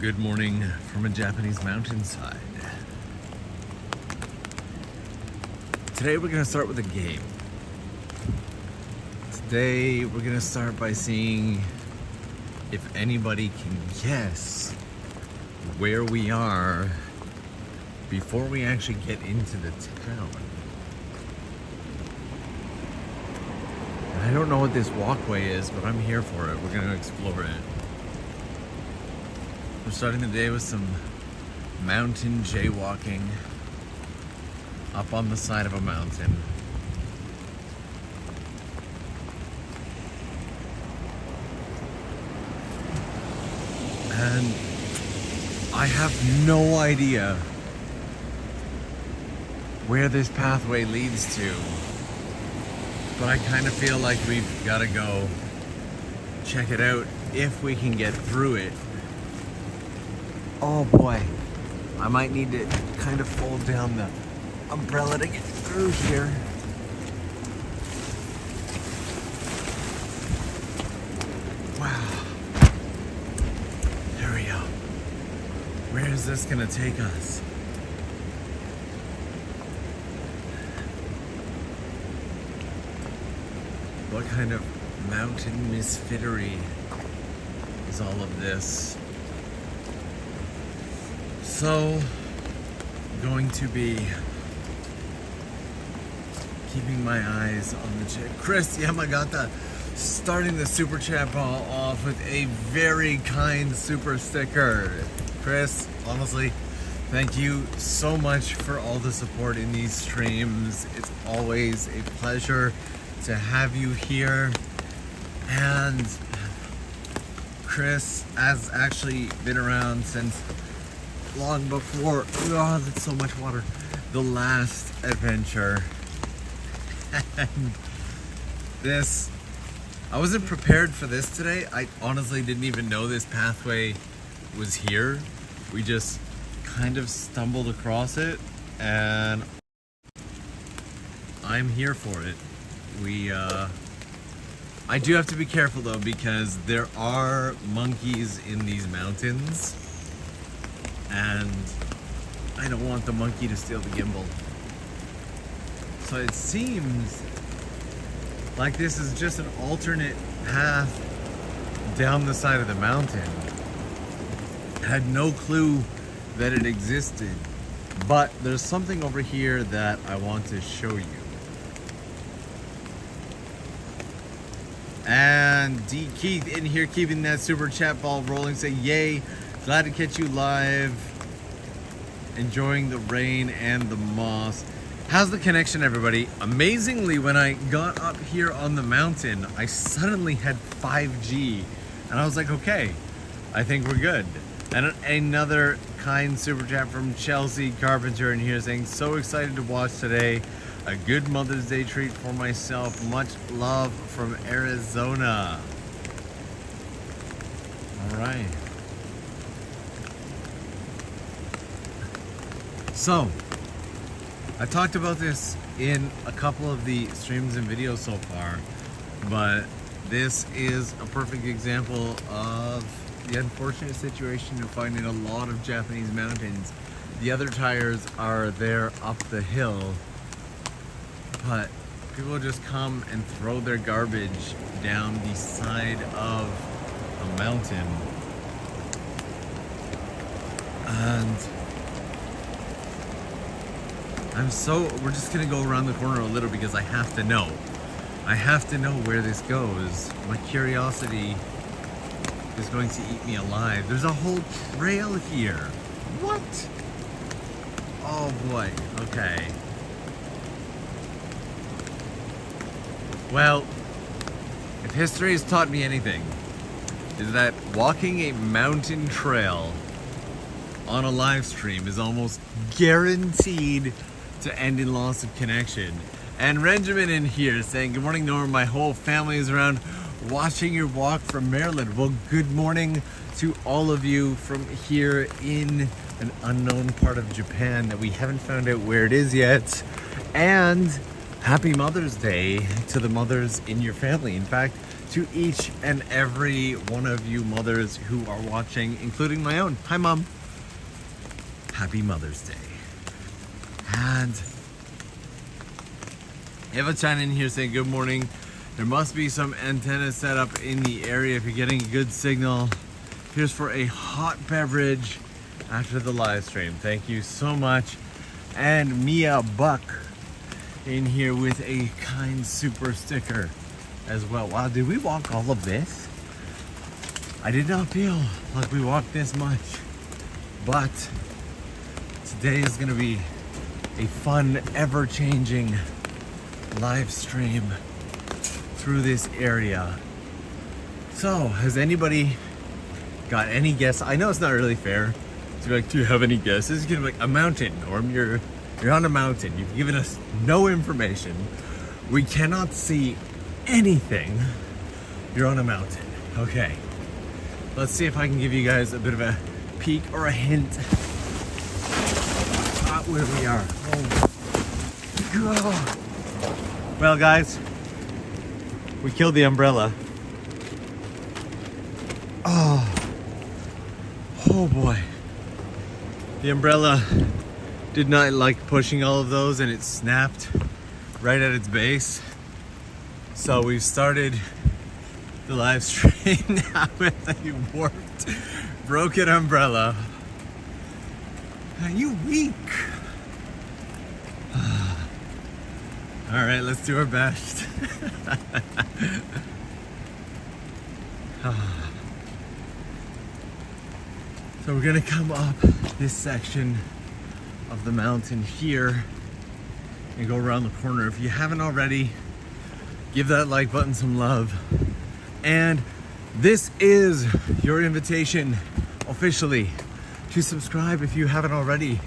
Good morning from a Japanese mountainside. Today we're going to start with a game. Today we're going to start by seeing if anybody can guess where we are before we actually get into the town. I don't know what this walkway is, but I'm here for it. We're going to explore it. We're starting the day with some mountain jaywalking up on the side of a mountain. And I have no idea where this pathway leads to, but I kind of feel like we've got to go check it out if we can get through it. Oh boy, I might need to kind of fold down the umbrella to get through here. Wow. There we go. Where is this gonna take us? What kind of mountain misfittery is all of this? So, going to be keeping my eyes on the chat. Chris Yamagata starting the super chat ball off with a very kind super sticker. Chris, honestly, thank you so much for all the support in these streams. It's always a pleasure to have you here. And Chris has actually been around since long before, oh, that's so much water, the last adventure. And this, I wasn't prepared for this today. I honestly didn't even know this pathway was here. We just kind of stumbled across it, and I'm here for it. I do have to be careful though, because there are monkeys in these mountains, and I don't want the monkey to steal the gimbal. So it seems like this is just an alternate path down the side of the mountain. Had no clue that it existed, but there's something over here that I want to show you. And D Keith in here keeping that super chat ball rolling, say yay. Glad to catch you live. Enjoying the rain and the moss. How's the connection, everybody? Amazingly, when I got up here on the mountain, I suddenly had 5G. And I was like, okay, I think we're good. And another kind super chat from Chelsea Carpenter in here saying, so excited to watch today. A good Mother's Day treat for myself. Much love from Arizona. All right. So, I talked about this in a couple of the streams and videos so far, but this is a perfect example of the unfortunate situation you find in a lot of Japanese mountains. The other tires are there up the hill, but people just come and throw their garbage down the side of a mountain. And we're just gonna go around the corner a little because I have to know. I have to know where this goes. My curiosity is going to eat me alive. There's a whole trail here. What? Oh boy, okay. Well, if history has taught me anything, is that walking a mountain trail on a live stream is almost guaranteed to end in loss of connection. And Benjamin in here saying, good morning, Norm. My whole family is around watching your walk from Maryland. Well, good morning to all of you from here in an unknown part of Japan that we haven't found out where it is yet. And Happy Mother's Day to the mothers in your family. In fact, to each and every one of you mothers who are watching, including my own. Hi, Mom. Happy Mother's Day. And Eva-chan in here saying good morning. There must be some antenna set up in the area if you're getting a good signal. Here's for a hot beverage after the live stream. Thank you so much. And Mia Buck in here with a kind super sticker as well. Wow, did we walk all of this? I did not feel like we walked this much, but today is gonna be a fun, ever-changing live stream through this area. So, has anybody got any guess? I know it's not really fair to be like, do you have any guesses? You're gonna be like, a mountain, or you're on a mountain. You've given us no information. We cannot see anything. You're on a mountain. Okay. Let's see if I can give you guys a bit of a peek or a hint at where we are. Oh. Well, guys, we killed the umbrella. Oh boy. The umbrella did not like pushing all of those and it snapped right at its base. So we've started the live stream now with a warped, broken umbrella. Are you weak? All right, let's do our best. So we're gonna come up this section of the mountain here and go around the corner. If you haven't already, give that like button some love. And this is your invitation officially to subscribe if you haven't already.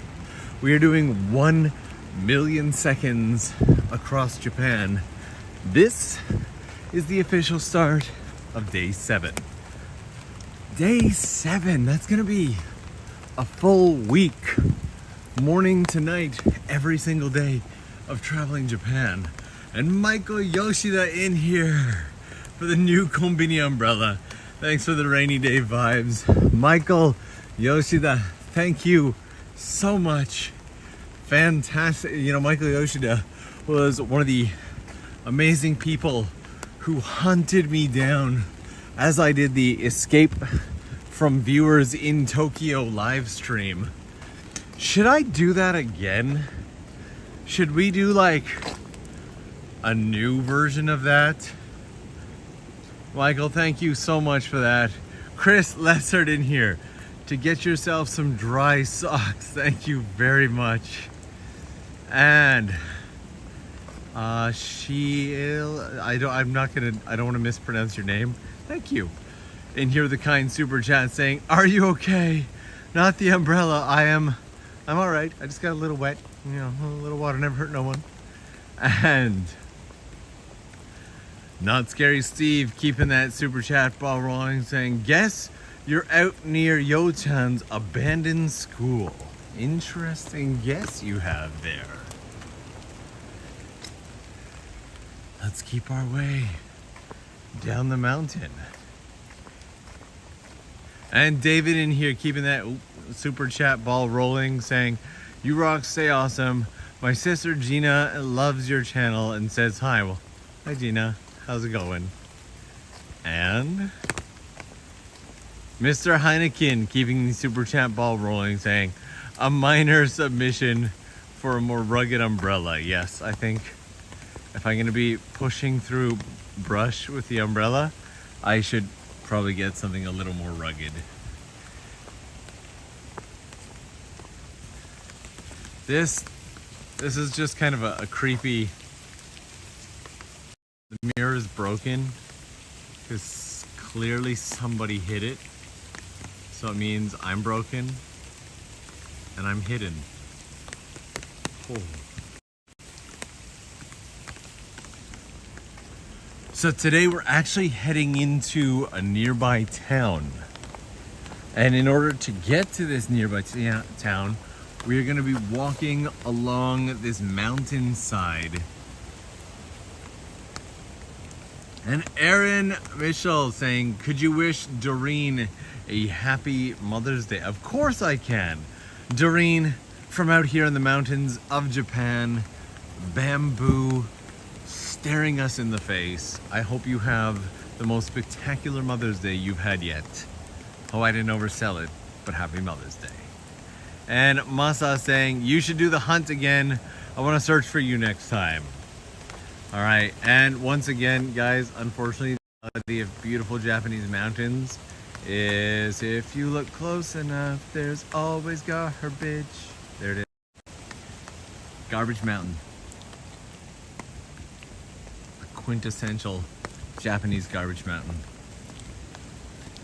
We are doing 1 million seconds across Japan. This is the official start of day 7. Day 7, that's gonna be a full week, morning to night, every single day of traveling Japan. And Michael Yoshida in here for the new Konbini umbrella. Thanks for the rainy day vibes. Michael Yoshida, thank you so much. Fantastic. You know, Michael Yoshida was one of the amazing people who hunted me down as I did the escape from viewers in Tokyo live stream. Should I do that again? Should we do like a new version of that? Michael, thank you so much for that. Chris Lessard in here to get yourself some dry socks. Thank you very much. And I don't want to mispronounce your name. Thank you. In here, the kind super chat saying, "Are you okay? Not the umbrella. I'm all right. I just got a little wet. You know, a little water never hurt no one." And Not Scary Steve keeping that super chat ball rolling, saying, "Guess you're out near Yo-chan's abandoned school." Interesting guess you have there. Let's keep our way down the mountain. And David in here keeping that super chat ball rolling, saying, "You rock, stay awesome. My sister Gina loves your channel and says hi." Well, hi Gina, how's it going? And Mr. Heineken keeping the super chat ball rolling, saying, "A minor submission for a more rugged umbrella." Yes, I think if I'm going to be pushing through brush with the umbrella, I should probably get something a little more rugged. This is just kind of a creepy. The mirror is broken because clearly somebody hit it. So it means I'm broken and I'm hidden. Oh. So today we're actually heading into a nearby town. And in order to get to this nearby town, we are going to be walking along this mountainside And Aaron Mitchell saying, could you wish Doreen a happy Mother's Day? Of course I can. Doreen, from out here in the mountains of Japan, bamboo staring us in the face. I hope you have the most spectacular Mother's Day you've had yet. Oh, I didn't oversell it, but happy Mother's Day. And Masa saying, you should do the hunt again. I want to search for you next time. All right, and once again, guys, unfortunately, the beautiful Japanese mountains is, if you look close enough, there's always garbage. There it is. Garbage Mountain. A quintessential Japanese garbage mountain.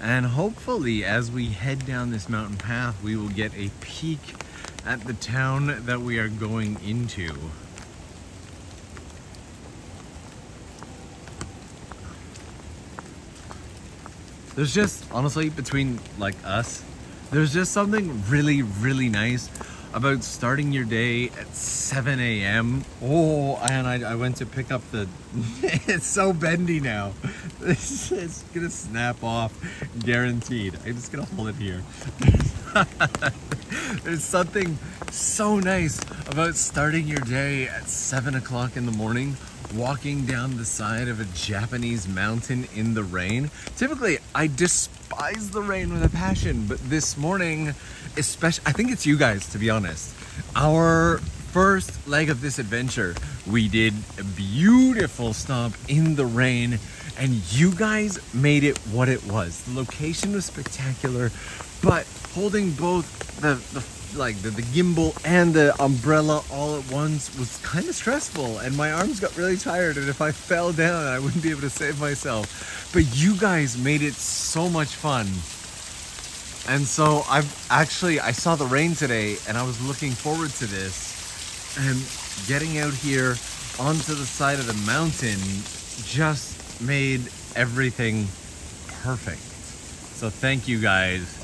And hopefully, as we head down this mountain path, we will get a peek at the town that we are going into. There's just, honestly, between like us, there's just something really, really nice about starting your day at 7 a.m. Oh, and I went to pick up the, it's so bendy now. It's gonna snap off, guaranteed. I'm just gonna hold it here. There's something so nice about starting your day at 7 o'clock in the morning, walking down the side of a Japanese mountain in the rain. Typically, I despise the rain with a passion, but this morning, especially, I think it's you guys, to be honest. Our first leg of this adventure, we did a beautiful stop in the rain, and you guys made it what it was. The location was spectacular, but holding both the gimbal and the umbrella all at once was kind of stressful, and my arms got really tired, and if I fell down I wouldn't be able to save myself. But you guys made it so much fun. And so I saw the rain today and I was looking forward to this, and getting out here onto the side of the mountain just made everything perfect. So thank you guys.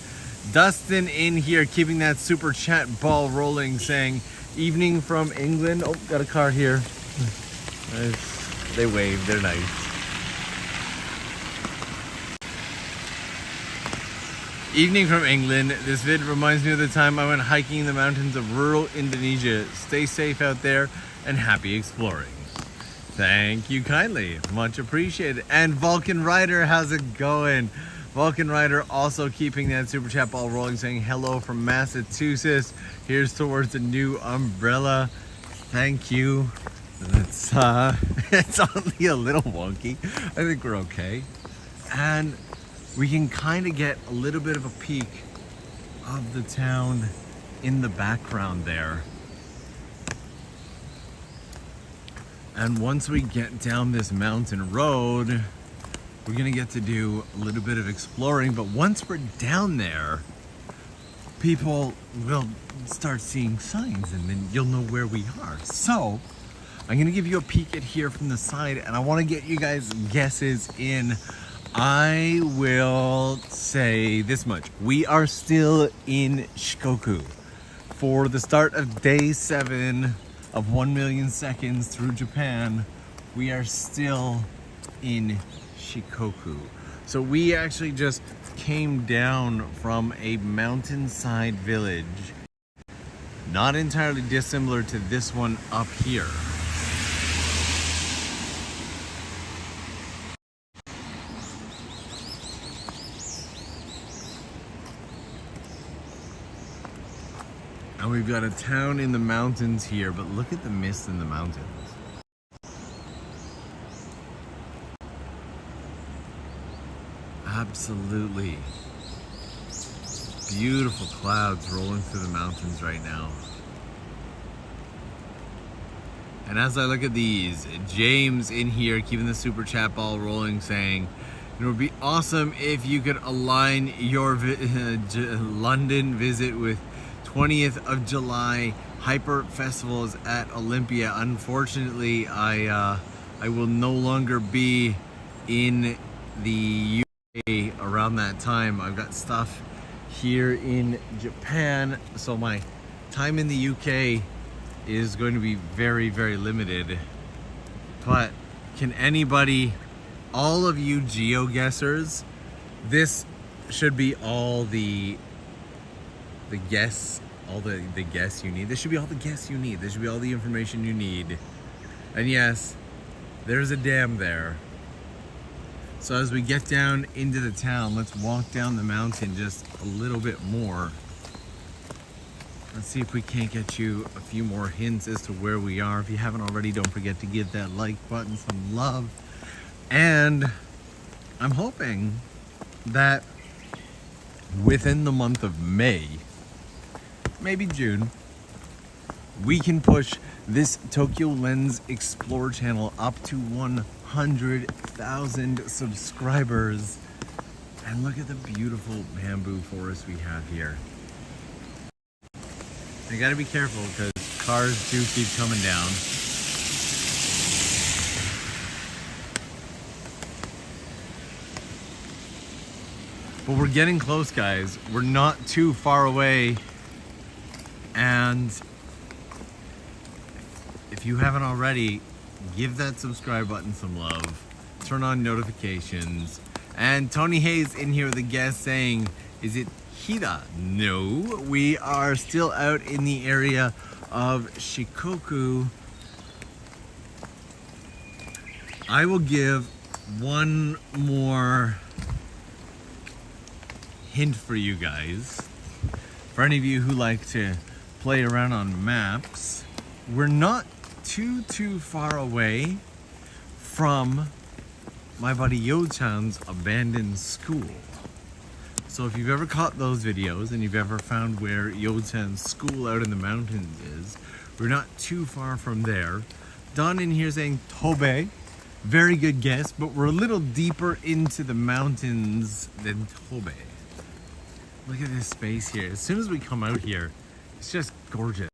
Dustin in here, keeping that super chat ball rolling, saying, evening from England. Oh, got a car here. They wave, they're nice. Evening from England. This vid reminds me of the time I went hiking in the mountains of rural Indonesia. Stay safe out there and happy exploring. Thank you kindly. Much appreciated. And Vulcan Rider, how's it going? Vulcan Rider also keeping that super chat ball rolling, saying hello from Massachusetts. Here's towards the new umbrella. Thank you. It's only a little wonky. I think we're okay. And we can kind of get a little bit of a peek of the town in the background there. And once we get down this mountain road, we're gonna get to do a little bit of exploring, but once we're down there, people will start seeing signs and then you'll know where we are. So I'm gonna give you a peek at here from the side, and I wanna get you guys guesses in. I will say this much. We are still in Shikoku for the start of day 7 of 1 million seconds through Japan. We are still in Shikoku. So we actually just came down from a mountainside village, not entirely dissimilar to this one up here. And we've got a town in the mountains here, but look at the mist in the mountains. Absolutely beautiful clouds rolling through the mountains right now. And as I look at these, James in here keeping the super chat ball rolling, saying it would be awesome if you could align your London visit with 20th of July Hyper Festivals at Olympia. Unfortunately, I will no longer be in the UK around that time. I've got stuff here in Japan, so my time in the UK is going to be very, very limited. But can anybody all of you geoguessers, this should be all the guess, all the guess you need. This should be all the guess you need. This should be all the information you need. And yes, there's a dam there. So as we get down into the town, let's walk down the mountain just a little bit more. Let's see if we can't get you a few more hints as to where we are. If you haven't already, don't forget to give that like button some love. And I'm hoping that within the month of May, maybe June, we can push this TOKYOLENS Explore channel up to 100,000 subscribers. And look at the beautiful bamboo forest we have here. You gotta be careful because cars do keep coming down. But we're getting close, guys. We're not too far away. And if you haven't already, give that subscribe button some love. Turn on notifications. And Tony Hayes in here with a guest saying, is it Hida? No, we are still out in the area of Shikoku. I will give one more hint for you guys. For any of you who like to play around on maps, we're not too far away from my buddy Yo-chan's abandoned school. So if you've ever caught those videos and you've ever found where Yo-chan's school out in the mountains is, we're not too far from there. Don in here saying Tobe, very good guess, but we're a little deeper into the mountains than Tobe. Look at this space here. As soon as we come out here, it's just gorgeous.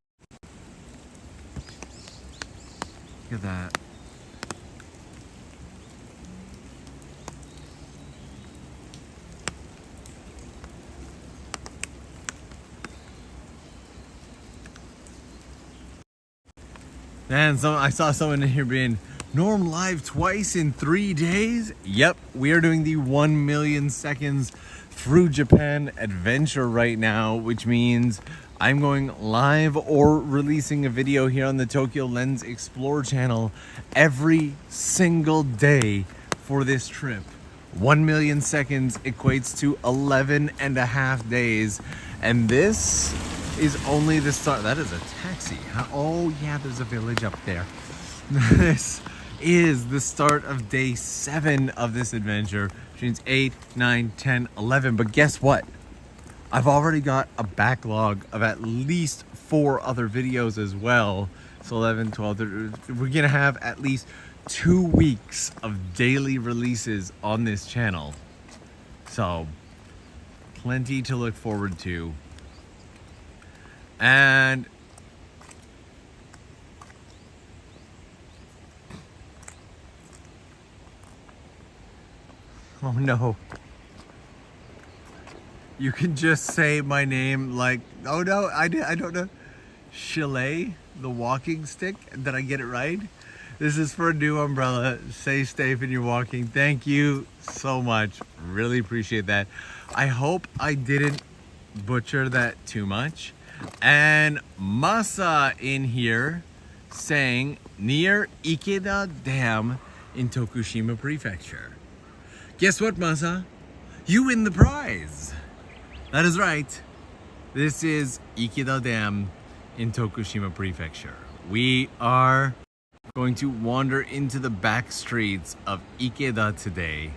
Look at that. Man, I saw someone in here being, Norm live twice in 3 days? Yep, we are doing the 1 million seconds through Japan adventure right now, which means I'm going live or releasing a video here on the TOKYOLENS Explore channel every single day for this trip. 1 million seconds equates to 11.5 days, and this is only the start. That is a taxi. Oh yeah, there's a village up there. This is the start of day 7 of this adventure, which means 8, 9, 10, 11. But guess what? I've already got a backlog of at least 4 other videos as well. So 11, 12, 13, we're gonna have at least 2 weeks of daily releases on this channel. So plenty to look forward to. And oh no, you can just say my name like, oh no, I don't know, Chalet, the walking stick. Did I get it right? This is for a new umbrella. Stay safe in your walking. Thank you so much. Really appreciate that. I hope I didn't butcher that too much. And Masa in here saying near Ika Dam in Tokushima Prefecture. Guess what, Masa? You win the prize. That is right. This is Ika Dam in Tokushima Prefecture. We are going to wander into the back streets of Ikeda today.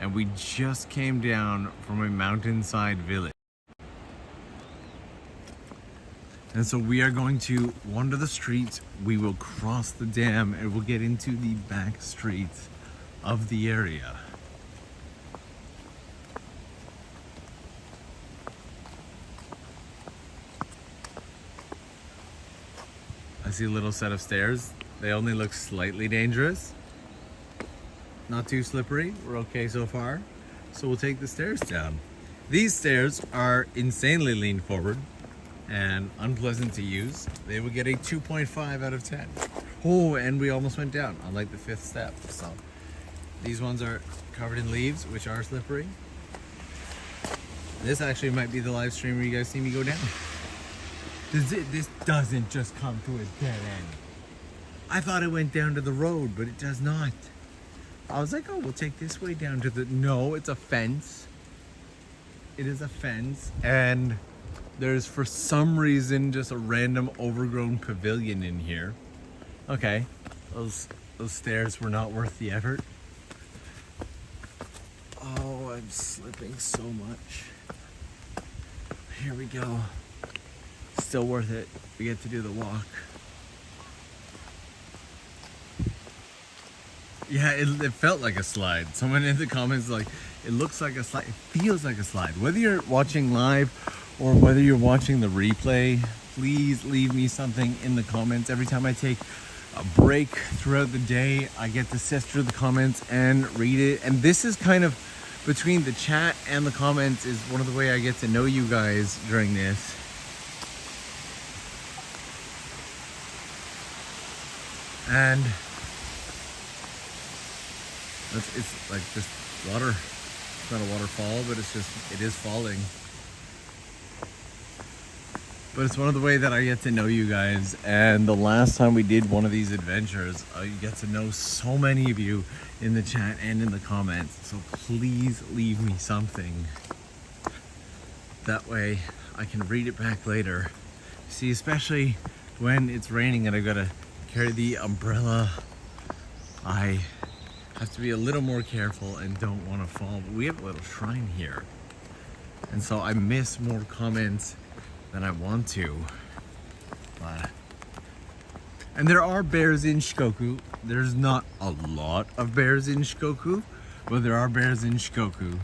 And we just came down from a mountainside village. And so we are going to wander the streets, we will cross the dam, and we'll get into the back streets of the area. I see a little set of stairs. They only look slightly dangerous. Not too slippery, we're okay so far. So we'll take the stairs down. These stairs are insanely lean forward and unpleasant to use. They would get a 2.5 out of 10. Oh, and we almost went down on like the 5th step. So These ones are covered in leaves, which are slippery. This actually might be the live stream where you guys see me go down. This doesn't just come to a dead end. I thought it went down to the road, but it does not. I was like, oh, we'll take this way down to the... No, it's a fence. It is a fence, and there's for some reason just a random overgrown pavilion in here. Okay, those stairs were not worth the effort. Oh, I'm slipping so much. Here we go. Still worth it. We get to do the walk. Yeah, it felt like a slide. Someone in the comments like, it looks like a slide. It feels like a slide. Whether you're watching live or whether you're watching the replay, please leave me something in the comments. Every time I take a break throughout the day, I get to sift through the comments and read it. And this is kind of between the chat and the comments is one of the way I get to know you guys during this. And it's like just water. It's not a waterfall, but it is falling. But it's one of the way that I get to know you guys. And the last time we did one of these adventures, you get to know so many of you in the chat and in the comments. So please leave me something. That way I can read it back later. See, especially when it's raining and I've got to carry the umbrella, I have to be a little more careful and don't want to fall. But we have a little shrine here. And so I miss more comments than I want to. But, and there are bears in Shikoku. There's not a lot of bears in Shikoku, but there are bears in Shikoku.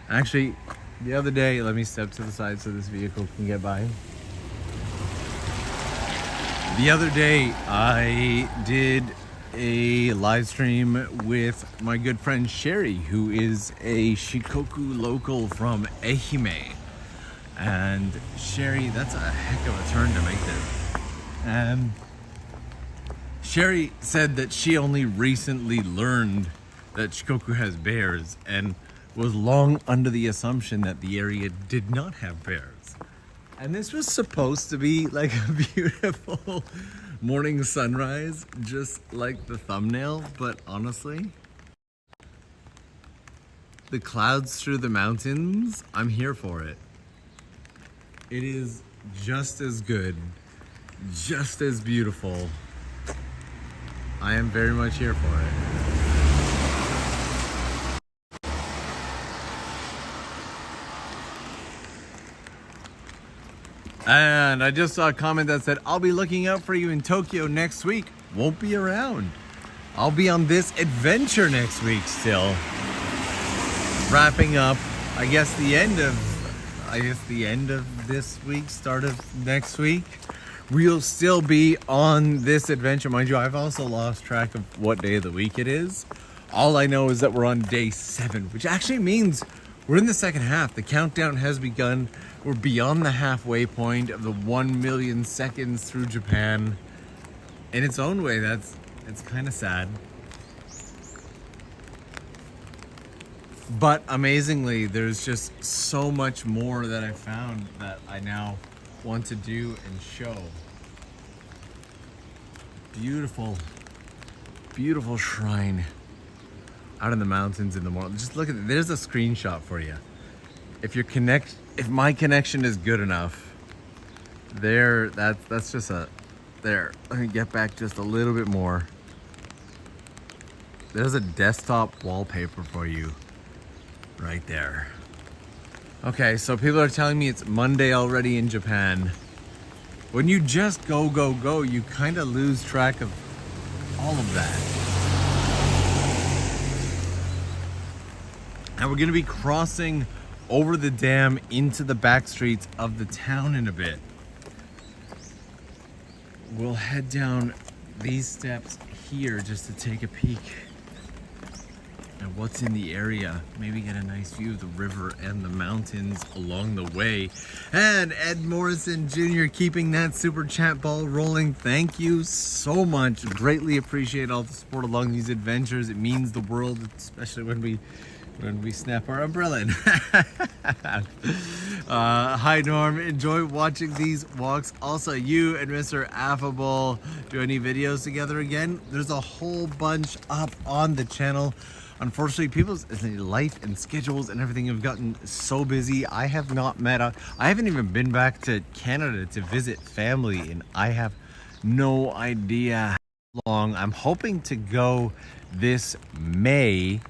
Actually, the other day, let me step to the side so this vehicle can get by. The other day, I did a live stream with my good friend Sherry, who is a Shikoku local from Ehime. And Sherry, that's a heck of a turn to make there. Sherry said that she only recently learned that Shikoku has bears and was long under the assumption that the area did not have bears. And this was supposed to be like a beautiful morning sunrise, just like the thumbnail, but honestly, the clouds through the mountains, I'm here for it. It is just as good, just as beautiful. I am very much here for it. And I just saw a comment that said, I'll be looking out for you in Tokyo next week. Won't be around. I'll be on this adventure next week still. Wrapping up, I guess the end of this week, start of next week. We'll still be on this adventure. Mind you, I've also lost track of what day of the week it is. All I know is that we're on day 7, which actually means we're in the second half. The countdown has begun. We're beyond the halfway point of the 1 million seconds through Japan. In its own way, it's kind of sad. But amazingly, there's just so much more that I found that I now want to do and show. Beautiful, beautiful shrine out in the mountains in the morning. Just look at it. There's a screenshot for you. If my connection is good enough, that's just there. Let me get back just a little bit more. There's a desktop wallpaper for you right there. Okay, so people are telling me it's Monday already in Japan. When you just go, you kind of lose track of all of that. And we're gonna be crossing over the dam into the back streets of the town in a bit. We'll head down these steps here just to take a peek and what's in the area. Maybe get a nice view of the river and the mountains along the way. And Ed Morrison Jr. keeping that super chat ball rolling. Thank you so much. Greatly appreciate all the support along these adventures. It means the world, especially when we snap our umbrella in. Hi Norm, enjoy watching these walks. Also, you and Mr. Affable do any videos together again? There's a whole bunch up on the channel. Unfortunately, people's life and schedules and everything have gotten so busy. I have not met up. I haven't even been back to Canada to visit family, and I have no idea how long. I'm hoping to go this May,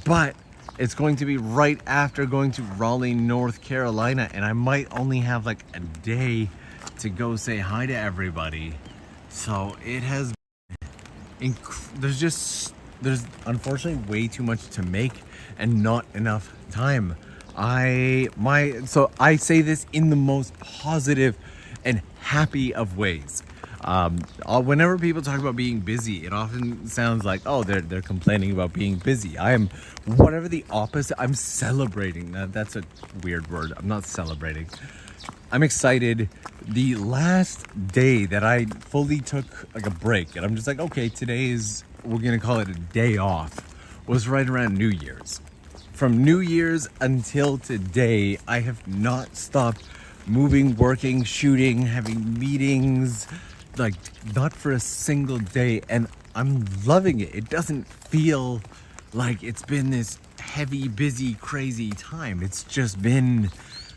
but it's going to be right after going to Raleigh, North Carolina, and I might only have like a day to go say hi to everybody. So it has been there's unfortunately way too much to make and not enough time. So I say this in the most positive and happy of ways. Whenever people talk about being busy, it often sounds like, oh, they're complaining about being busy. I am whatever the opposite. I'm celebrating. That's a weird word. I'm not celebrating. I'm excited. The last day that I fully took like a break, and I'm just like, okay, we're gonna call it a day off, was right around New Year's. From New Year's until today, I have not stopped moving, working, shooting, having meetings, like not for a single day, and I'm loving it. It doesn't feel like it's been this heavy, busy, crazy time. It's just been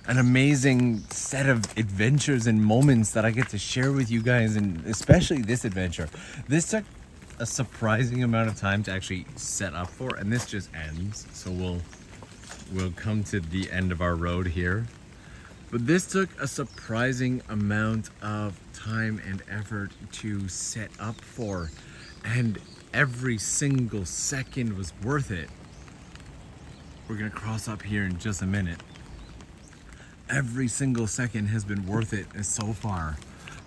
an amazing set of adventures and moments that I get to share with you guys, and especially this adventure. This took a surprising amount of time to actually set up for, and this just ends, so we'll come to the end of our road here. But this took a surprising amount of time and effort to set up for, and every single second was worth it. We're gonna cross up here in just a minute. Every single second has been worth it so far.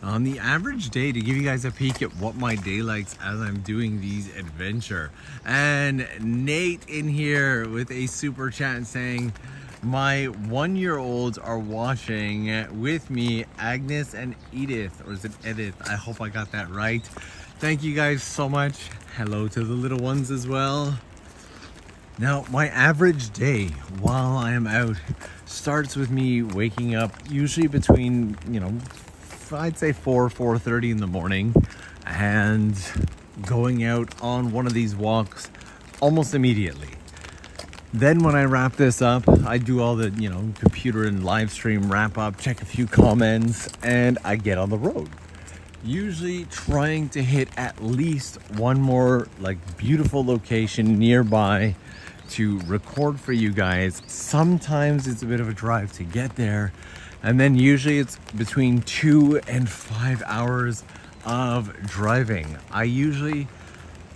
On the average day, to give you guys a peek at what my day likes as I'm doing these adventure. And Nate in here with a super chat saying, my 1-year-olds are watching with me, Agnes and Edith, or is it Edith? I hope I got that right. Thank you guys so much. Hello to the little ones as well. Now, my average day while I am out starts with me waking up usually between, I'd say 4:30 in the morning, and going out on one of these walks almost immediately. Then when I wrap this up, I do all the, computer and live stream wrap up, check a few comments, and I get on the road. Usually trying to hit at least one more beautiful location nearby to record for you guys. Sometimes it's a bit of a drive to get there, and then usually it's between 2 and 5 hours of driving. I usually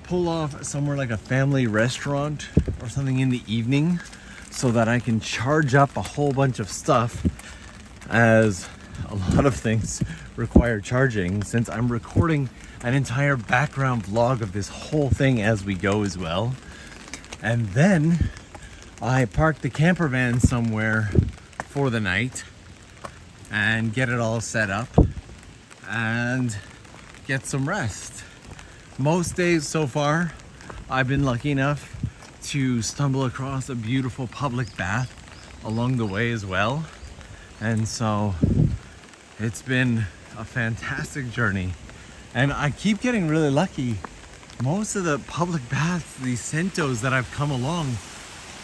pull off somewhere like a family restaurant or something in the evening so that I can charge up a whole bunch of stuff, as a lot of things require charging, since I'm recording an entire background vlog of this whole thing as we go as well. And then I park the camper van somewhere for the night and get it all set up and get some rest. Most days so far, I've been lucky enough to stumble across a beautiful public bath along the way as well. And so it's been a fantastic journey. And I keep getting really lucky. Most of the public baths, these sentos that I've come along,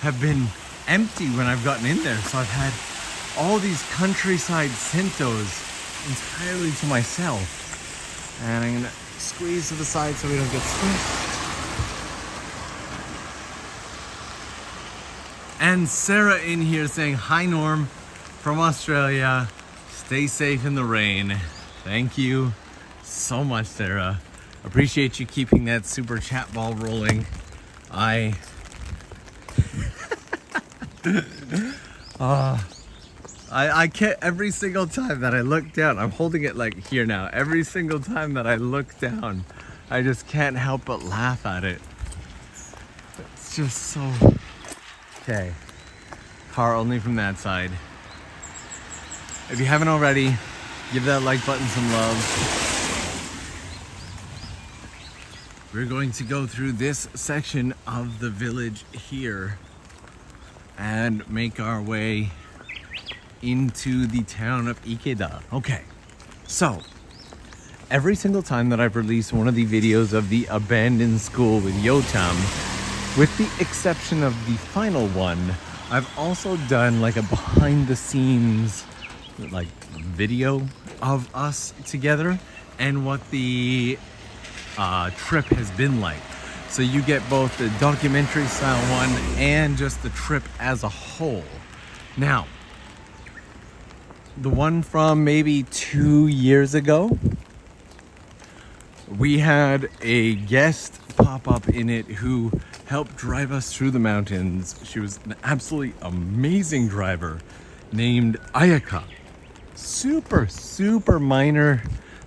have been empty when I've gotten in there. So I've had all these countryside sentos entirely to myself. And I'm gonna squeeze to the side so we don't get squished. And Sarah in here saying, hi Norm from Australia. Stay safe in the rain. Thank you so much, Sarah. Appreciate you keeping that super chat ball rolling. I can't, every single time that I look down, I'm holding it here now. Every single time that I look down, I just can't help but laugh at it. It's It's just so... Okay. Car only from that side. If you haven't already, give that like button some love. We're going to go through this section of the village here and make our way into the town of Ika Dam. Okay, so every single time that I've released one of the videos of the abandoned school with Yotam, with the exception of the final one, I've also done like a behind the scenes like video of us together and what the trip has been like. So you get both the documentary style one and just the trip as a whole. Now, the one from maybe 2 years ago, we had a guest pop up in it who helped drive us through the mountains. She was an absolutely amazing driver named Ayaka. Super minor,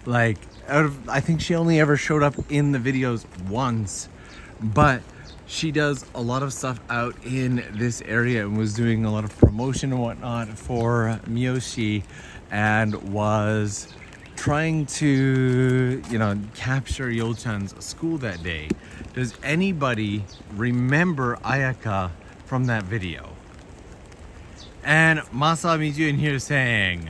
like I think she only ever showed up in the videos once, but she does a lot of stuff out in this area and was doing a lot of promotion and whatnot for Miyoshi and was trying to, you know, capture Yo-chan's school that day. Does anybody remember Ayaka from that video? And Masa Miju in here saying,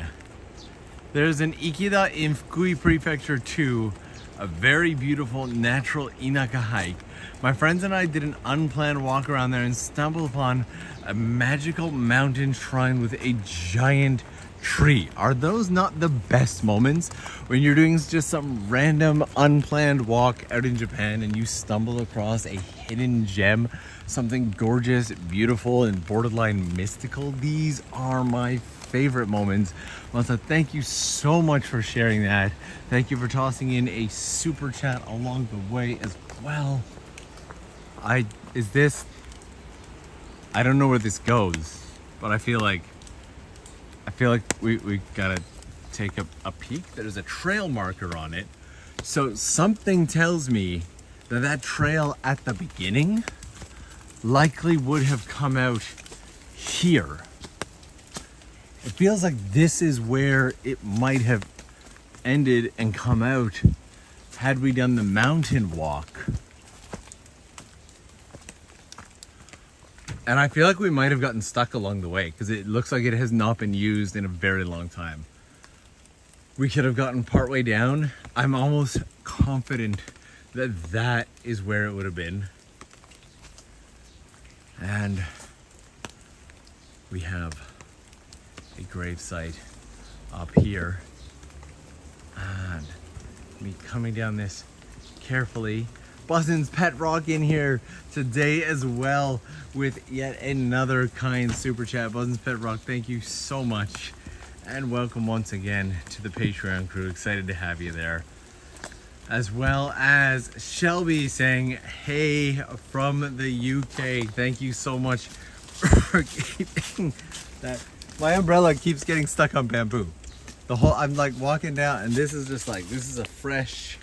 there's an Ikeda in Fukui Prefecture too, a very beautiful natural inaka hike. My friends and I did an unplanned walk around there and stumbled upon a magical mountain shrine with a giant tree. Are those not the best moments when you're doing just some random unplanned walk out in Japan and you stumble across a hidden gem, something gorgeous, beautiful, and borderline mystical? These are my favorite moments. Masa, thank you so much for sharing that. Thank you for tossing in a super chat along the way as well. I don't know where this goes, but I feel like we gotta take a peek. There's a trail marker on it, so something tells me that trail at the beginning likely would have come out here. It feels like this is where it might have ended and come out had we done the mountain walk. And I feel like we might have gotten stuck along the way because it looks like it has not been used in a very long time. We could have gotten partway down. I'm almost confident that that is where it would have been. And we have a grave site up here. And me coming down this carefully. Buzzin's Pet Rock in here today as well with yet another kind super chat. Buzzin's Pet Rock, thank you so much. And welcome once again to the Patreon crew. Excited to have you there. As well as Shelby saying, hey from the UK. Thank you so much for keeping that. My umbrella keeps getting stuck on bamboo. I'm like walking down and this is just like, this is a fresh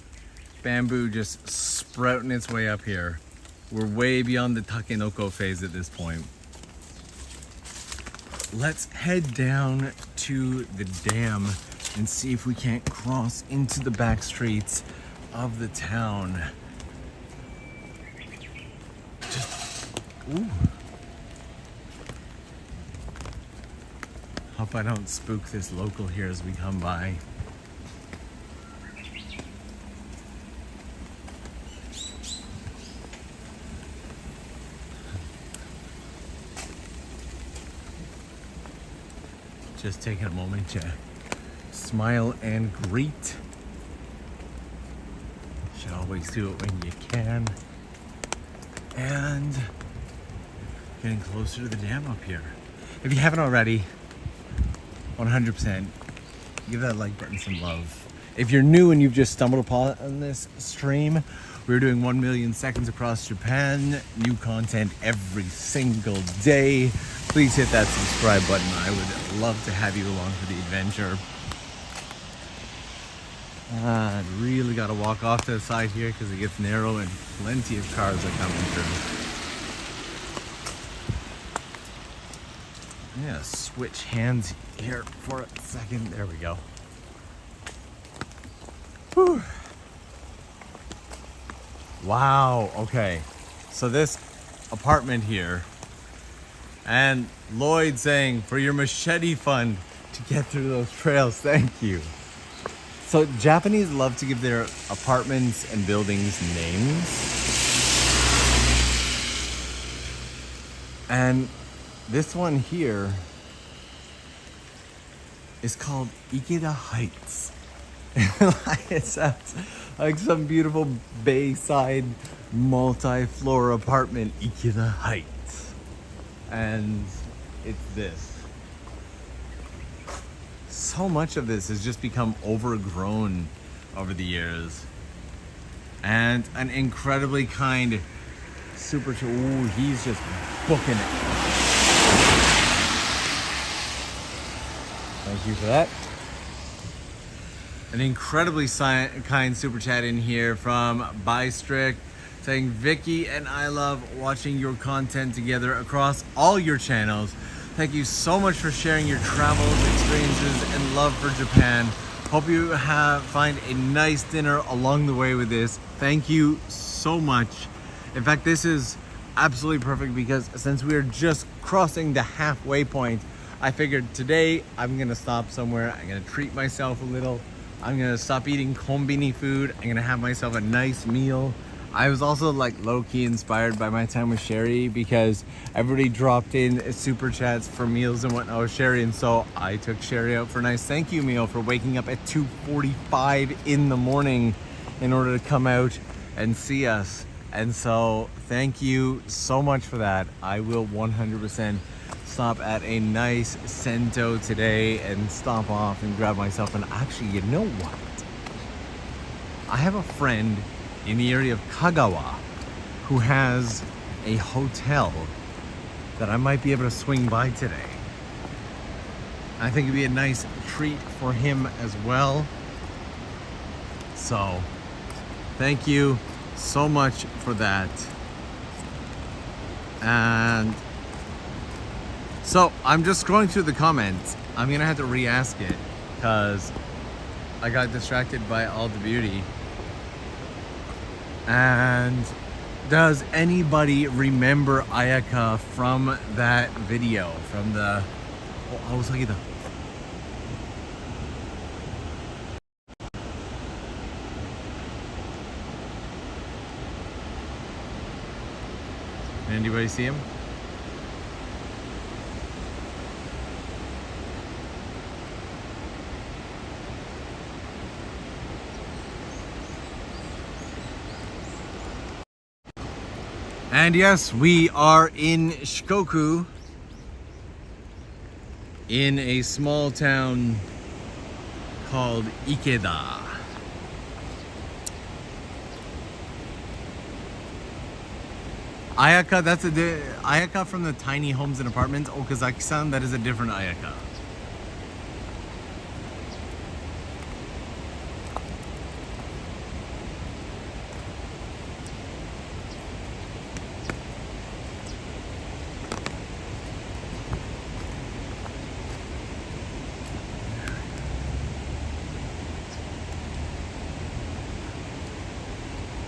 bamboo just sprouting its way up here. We're way beyond the takenoko phase at this point. Let's head down to the dam and see if we can't cross into the back streets of the town. Ooh. Hope I don't spook this local here as we come by. Just taking a moment to smile and greet. Should always do it when you can. And getting closer to the dam up here. If you haven't already, 100% give that like button some love. If you're new and you've just stumbled upon this stream, we're doing 1 million seconds across Japan, new content every single day. Please hit that subscribe button. I would love to have you along for the adventure. I really got to walk off to the side here because it gets narrow and plenty of cars are coming through. I'm gonna switch hands here for a second. There we go. Whew. Wow, okay. So this apartment here, and Lloyd saying, for your machete fund to get through those trails, thank you. So Japanese love to give their apartments and buildings names. And this one here is called Ika Dam Heights. It sounds like some beautiful bayside multi-floor apartment, Ika Dam Heights. And it's this. So much of this has just become overgrown over the years. And an incredibly kind super chill. Ooh, he's just booking it. Thank you for that. An incredibly kind super chat in here from Bystrick saying, Vicky and I love watching your content together across all your channels. Thank you so much for sharing your travels, experiences, and love for Japan. Hope you find a nice dinner along the way with this. Thank you so much. In fact, this is absolutely perfect because since we are just crossing the halfway point, I figured today I'm gonna stop somewhere. I'm gonna treat myself a little. I'm gonna stop eating konbini food. I'm gonna have myself a nice meal. I was also like low-key inspired by my time with Sherry because everybody dropped in super chats for meals and whatnot with Sherry, and so I took Sherry out for a nice thank you meal for waking up at 2:45 in the morning in order to come out and see us. And so thank you so much for that. I will 100% stop at a nice Sento today and stop off and grab myself. And actually, you know what? I have a friend in the area of Kagawa who has a hotel that I might be able to swing by today. I think it'd be a nice treat for him as well. So thank you so much for that. And so I'm just scrolling through the comments. I'm gonna have to re-ask it because I got distracted by all the beauty. And does anybody remember Ayaka from that video? From the... I was like, anybody see him? And yes, we are in Shikoku, in a small town called Ikeda. Ayaka, that's Ayaka from the tiny homes and apartments. Okazaki-san, that is a different Ayaka.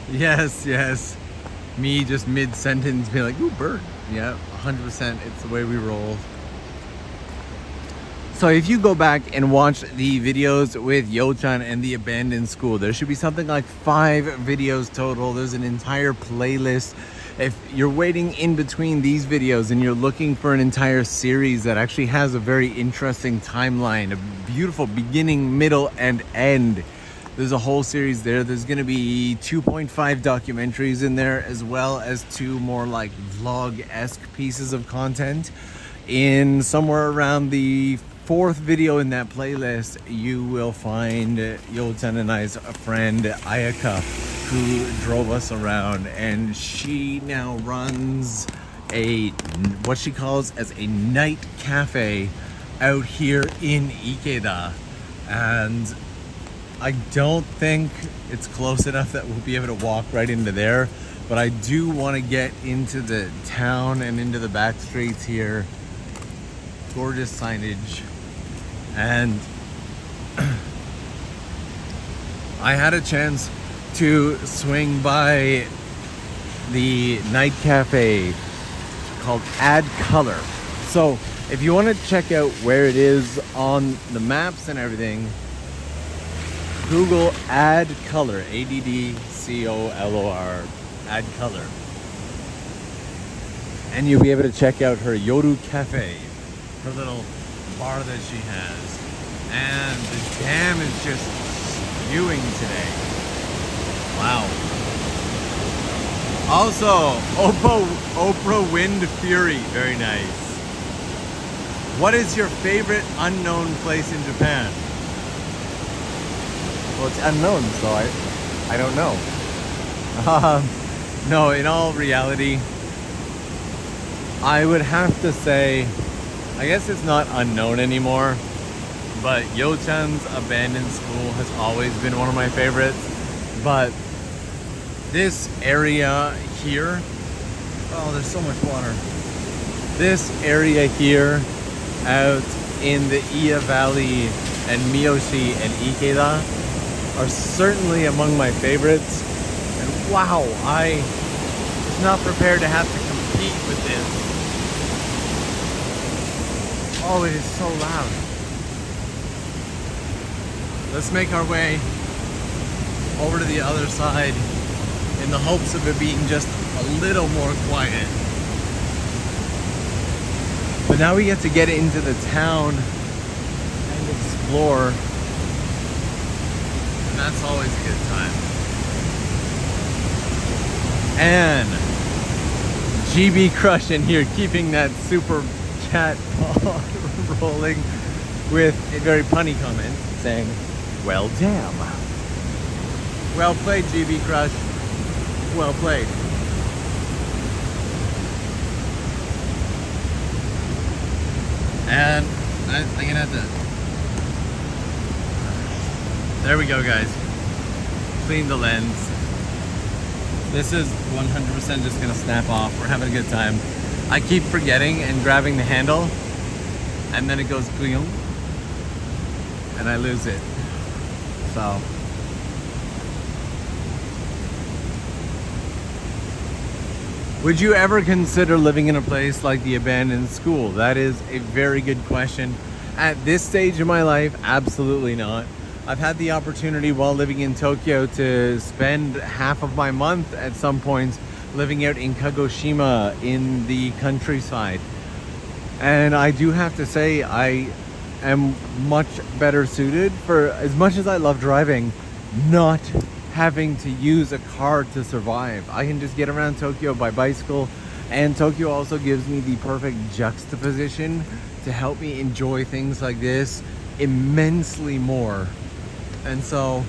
Yes, yes. Me just mid-sentence being like, ooh, bird. Yeah, 100%. It's the way we roll. So if you go back and watch the videos with Yo-chan and the abandoned school, there should be something like 5 videos total. There's an entire playlist. If you're waiting in between these videos and you're looking for an entire series that actually has a very interesting timeline, a beautiful beginning, middle, and end, there's a whole series there. There's gonna be 2.5 documentaries in there, as well as 2 more like vlog-esque pieces of content. In somewhere around the 4th video in that playlist, you will find Yo-chan and I's friend Ayaka, who drove us around, and she now runs what she calls as a night cafe out here in Ikeda. And I don't think it's close enough that we'll be able to walk right into there, but I do want to get into the town and into the back streets here gorgeous signage. And I had a chance to swing by the night cafe called Add Color. So if you want to check out where it is on the maps and everything, Google Add Color, ADDCOLOR, Add Color. And you'll be able to check out her Yoru Cafe, her little bar that she has. And the dam is just spewing today. Wow. Also, Oprah Wind Fury, very nice. What is your favorite unknown place in Japan? Well, it's unknown, so I don't know. No, in all reality, I would have to say, I guess it's not unknown anymore, but Yo-chan's abandoned school has always been one of my favorites. But this area here, oh, there's so much water. This area here out in the Iya Valley and Miyoshi and Ika Dam are certainly among my favorites. And wow, I was not prepared to have to compete with this. Oh, it is so loud. Let's make our way over to the other side in the hopes of it being just a little more quiet. But now we get to get into the town and explore. And that's always a good time. And GB Crush in here keeping that super chat rolling with a very punny comment saying, well, damn. Well played, GB Crush. Well played. And I'm gonna have to. There we go, guys. Clean the lens. This is 100% just gonna snap off. We're having a good time. I keep forgetting and grabbing the handle, and then it goes boom, and I lose it. So. Would you ever consider living in a place like the abandoned school? That is a very good question. At this stage in my life, absolutely not. I've had the opportunity while living in Tokyo to spend half of my month at some points living out in Kagoshima in the countryside. And I do have to say I am much better suited for, as much as I love driving, not having to use a car to survive. I can just get around Tokyo by bicycle, and Tokyo also gives me the perfect juxtaposition to help me enjoy things like this immensely more. And so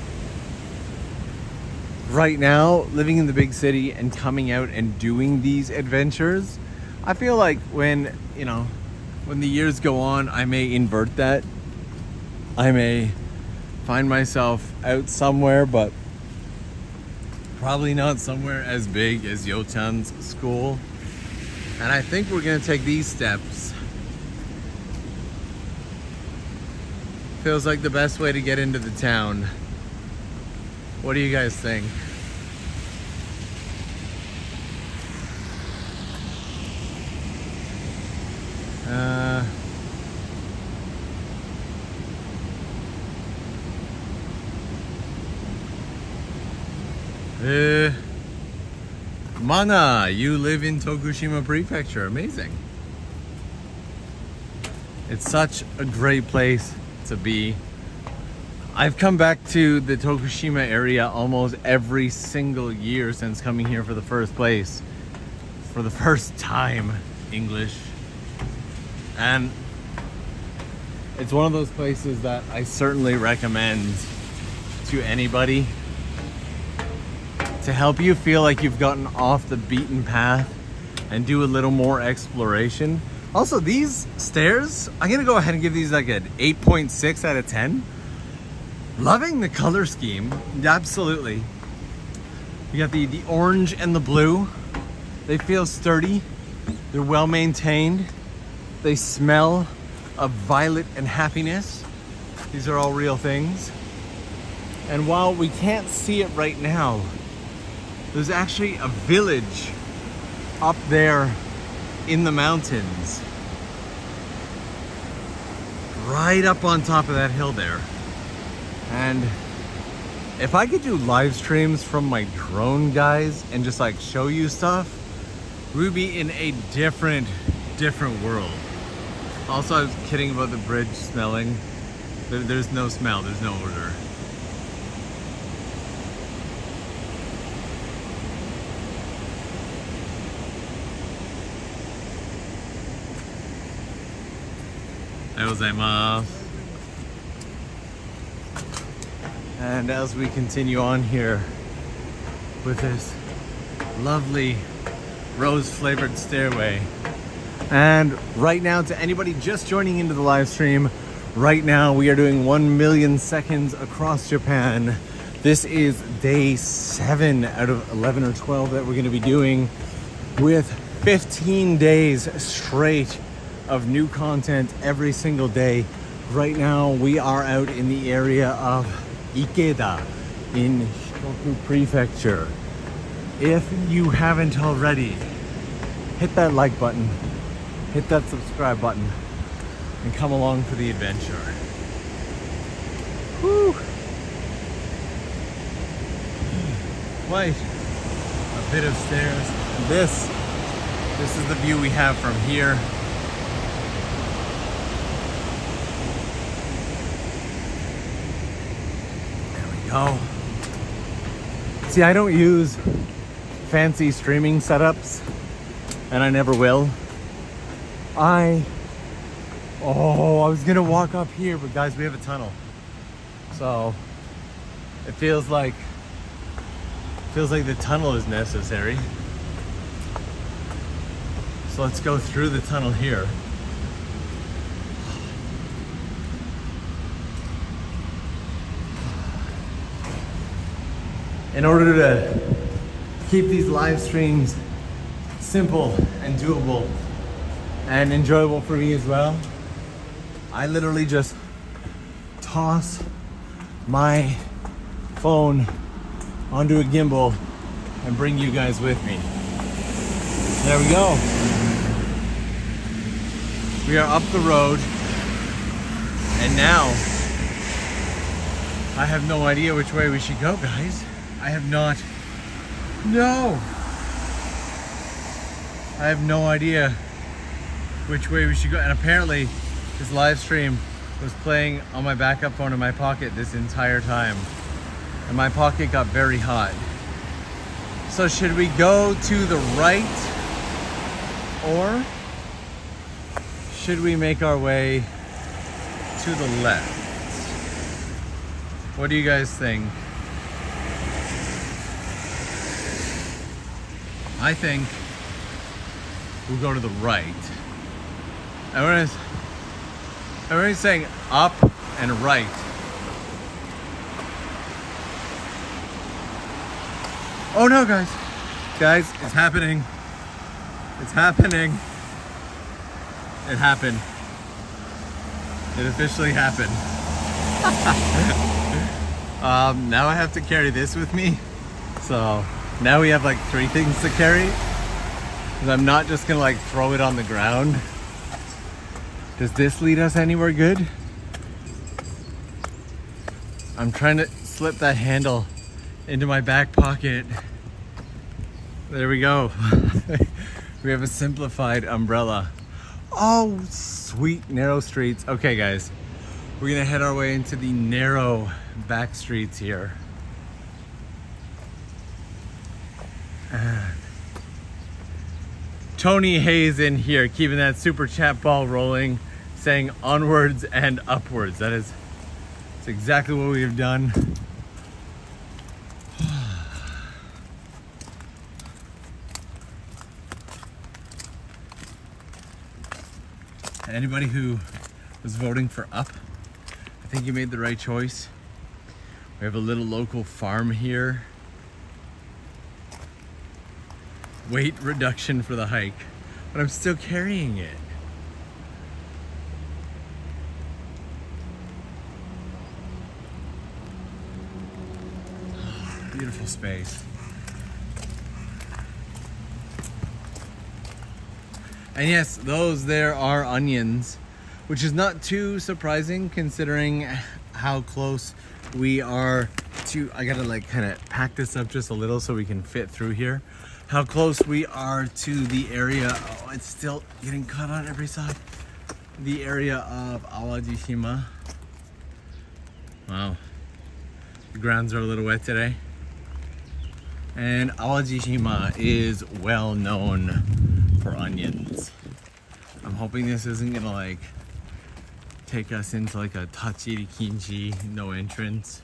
right now, living in the big city and coming out and doing these adventures, I feel like when the years go on, I may invert that. I may find myself out somewhere, but probably not somewhere as big as Yo-chan's school. And I think we're gonna take these steps. Feels like the best way to get into the town. What do you guys think? Mana, you live in Tokushima Prefecture. Amazing. It's such a great place to be. I've come back to the Tokushima area almost every single year since coming here for the first time, English. And it's one of those places that I certainly recommend to anybody to help you feel like you've gotten off the beaten path and do a little more exploration. Also, these stairs, I'm gonna go ahead and give these like an 8.6 out of 10. Loving the color scheme, absolutely. You got the orange and the blue. They feel sturdy, they're well maintained, they smell of violet and happiness. These are all real things. And while we can't see it right now, there's actually a village up there in the mountains. Right up on top of that hill there. And if I could do live streams from my drone, guys, and just like show you stuff, we'd be in a different world. Also, I was kidding about the bridge smelling. There's no smell, there's no odor. And as we continue on here with this lovely rose-flavored stairway, and right now, to anybody just joining into the live stream, right now we are doing 1 million seconds across Japan. This is day 7 out of 11 or 12 that we're going to be doing, with 15 days straight of new content every single day. Right now we are out in the area of Ika Dam in Koto-ku Prefecture. If you haven't already, hit that like button, hit that subscribe button, and come along for the adventure. Whew. Quite a bit of stairs. This is the view we have from here. Go. See, I don't use fancy streaming setups, and I never will. I was gonna walk up here, but guys, we have a tunnel, so it feels like the tunnel is necessary. So let's go through the tunnel here. In order to keep these live streams simple and doable and enjoyable for me as well, I literally just toss my phone onto a gimbal and bring you guys with me. There we go. We are up the road, and now I have no idea which way we should go, guys. I have no idea which way we should go. And apparently this live stream was playing on my backup phone in my pocket this entire time, and my pocket got very hot. So should we go to the right, or should we make our way to the left? What do you guys think? I think we'll go to the right. Everyone's saying up and right. Oh no, guys. Guys, it's happening. It's happening. It happened. It officially happened. Now I have to carry this with me. So now we have like 3 things to carry, because I'm not just gonna like throw it on the ground. Does this lead us anywhere good? I'm trying to slip that handle into my back pocket. There we go. We have a simplified umbrella. Oh, sweet narrow streets. Okay guys, we're gonna head our way into the narrow back streets here. Tony Hayes in here, keeping that super chat ball rolling, saying onwards and upwards. That's exactly what we have done. Anybody who was voting for up, I think you made the right choice. We have a little local farm here. Weight reduction for the hike, but I'm still carrying it. Beautiful space. And yes, those there are onions, which is not too surprising considering how close we are to, I gotta like kind of pack this up just a little so we can fit through here. How close we are to the area, oh, it's still getting cut on every side. The area of Awajishima. Wow. The grounds are a little wet today. And Awajishima is well known for onions. I'm hoping this isn't gonna like take us into like a Tachiri Kinji, no entrance.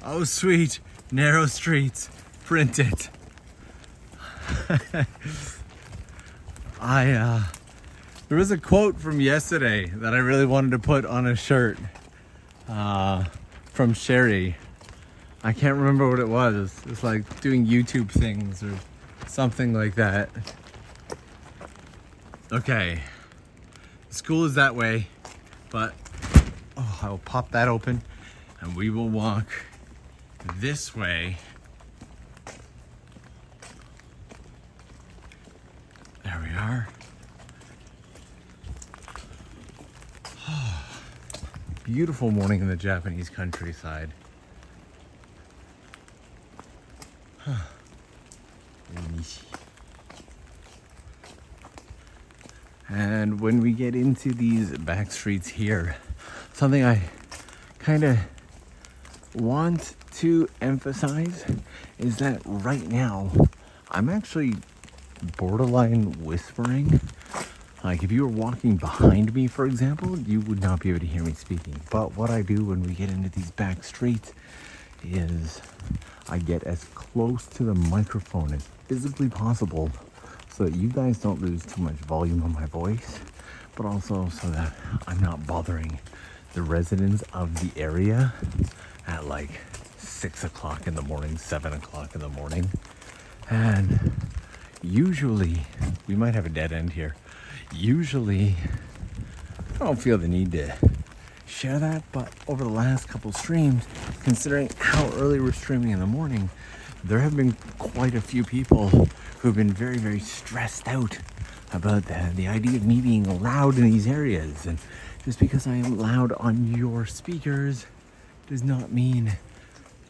Oh sweet, narrow streets, print it. There was a quote from yesterday that I really wanted to put on a shirt from Sherry. I can't remember what it was. It's like doing YouTube things or something like that. Okay, school is that way, but oh, I will pop that open and we will walk this way. There we are. Beautiful morning in the Japanese countryside. And when we get into these back streets here, something I kind of want to emphasize is that right now I'm actually borderline whispering. Like if you were walking behind me, for example, you would not be able to hear me speaking. But what I do when we get into these back streets is I get as close to the microphone as physically possible so that you guys don't lose too much volume on my voice, but also so that I'm not bothering the residents of the area at like 6 o'clock in the morning, 7 o'clock in the morning. And usually, we might have a dead end here. Usually, I don't feel the need to share that, but over the last couple streams, considering how early we're streaming in the morning, there have been quite a few people who have been very, very stressed out about the idea of me being loud in these areas. And just because I am loud on your speakers does not mean...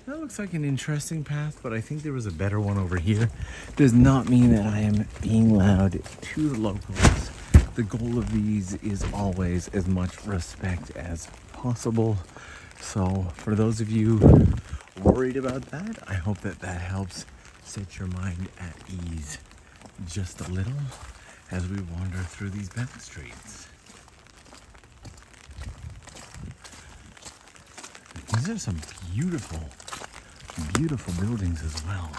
That looks like an interesting path, but I think there was a better one over here. Does not mean that I am being loud to the locals. The goal of these is always as much respect as possible. So for those of you worried about that, I hope that that helps set your mind at ease just a little as we wander through these back streets. These are some beautiful, beautiful buildings as well.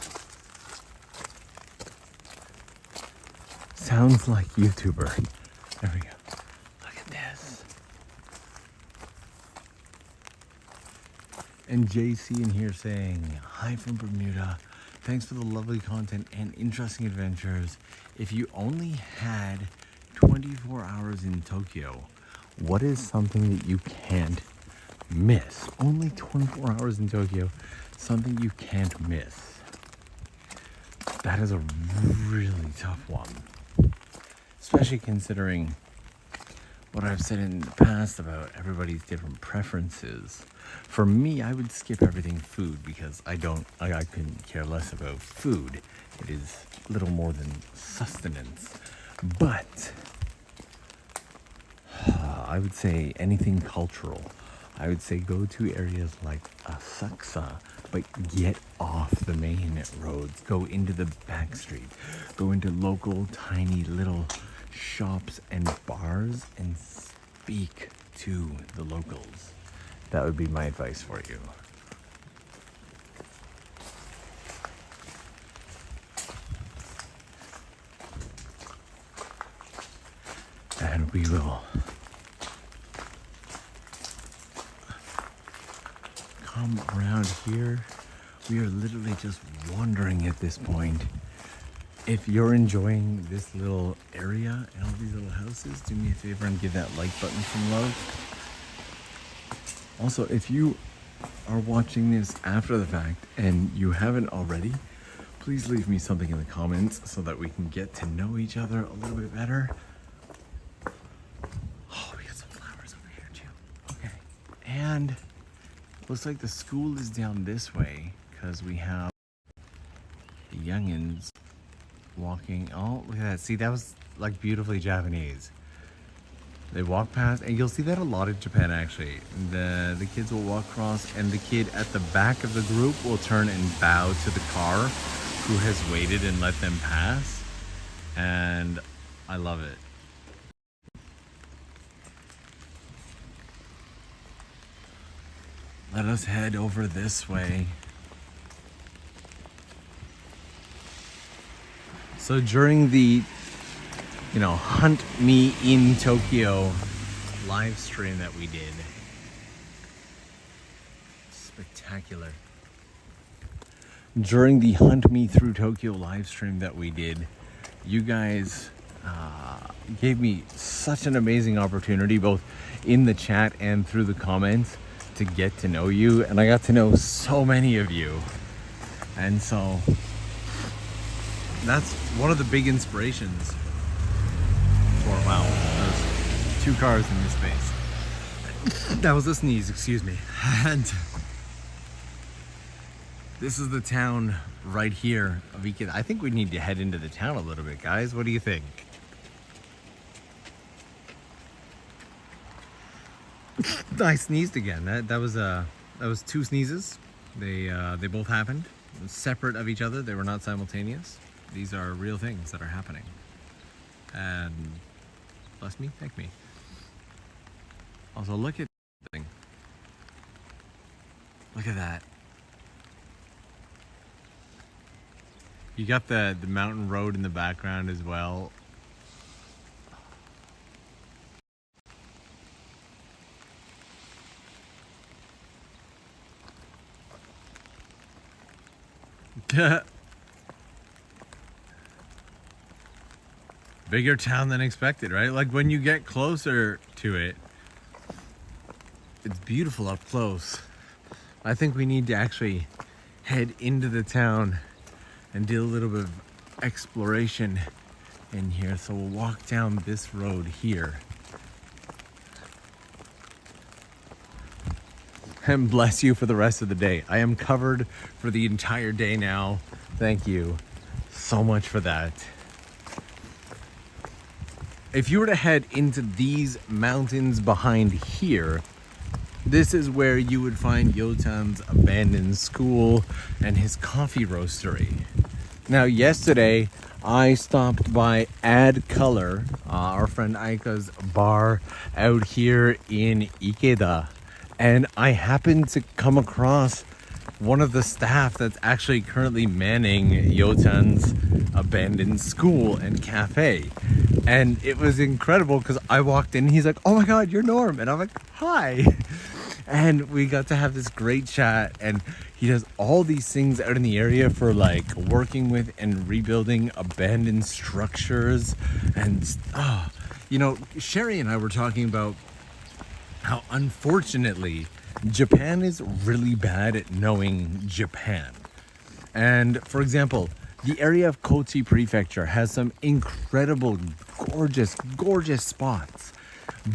Sounds like YouTuber. There we go. Look at this. And JC in here saying, hi from Bermuda. Thanks for the lovely content and interesting adventures. If you only had 24 hours in Tokyo, what is something that you can't miss? Only 24 hours in Tokyo, something you can't miss. That is a really tough one. Especially considering what I've said in the past about everybody's different preferences. For me, I would skip everything food because I couldn't care less about food. It is little more than sustenance. But I would say anything cultural. I would say go to areas like Asakusa, but get off the main roads. Go into the back streets. Go into local, tiny little shops and bars and speak to the locals. That would be my advice for you. And we will come around here. We are literally just wandering at this point. If you're enjoying this little area and all these little houses, do me a favor and give that like button some love. Also, if you are watching this after the fact and you haven't already, please leave me something in the comments so that we can get to know each other a little bit better. Oh, we got some flowers over here too. Okay. And looks like the school is down this way because we have the youngins walking. Oh, look at that. See, that was like beautifully Japanese. They walk past, and you'll see that a lot in Japan actually. The kids will walk across, and the kid at the back of the group will turn and bow to the car who has waited and let them pass. And I love it. Let us head over this way. So during the Hunt Me in Tokyo live stream that we did. Spectacular. During the Hunt Me Through Tokyo live stream that we did, you guys gave me such an amazing opportunity, both in the chat and through the comments, to get to know you. And I got to know so many of you. And so that's one of the big inspirations. Wow, there's 2 cars in this space. That was a sneeze, excuse me. And this is the town right here of Ika. I think we need to head into the town a little bit, guys. What do you think? I sneezed again. That was 2 sneezes. They both happened separate of each other. They were not simultaneous. These are real things that are happening. And bless me, thank me. Also, look at that thing. Look at that. You got the mountain road in the background as well. Bigger town than expected, right? Like when you get closer to it, it's beautiful up close. I think we need to actually head into the town and do a little bit of exploration in here. So we'll walk down this road here. And bless you for the rest of the day. I am covered for the entire day now. Thank you so much for that. If you were to head into these mountains behind here, this is where you would find Yotan's abandoned school and his coffee roastery. Now, yesterday, I stopped by Add Color, our friend Ika's bar out here in Ika Dam, and I happened to come across one of the staff that's actually currently manning Yotan's abandoned school and cafe. And it was incredible because I walked in and he's like, "Oh my God, you're Norm." And I'm like, "Hi." And we got to have this great chat, and he does all these things out in the area for like working with and rebuilding abandoned structures. And Sherry and I were talking about how unfortunately Japan is really bad at knowing Japan. And for example, the area of Kochi Prefecture has some incredible, gorgeous spots.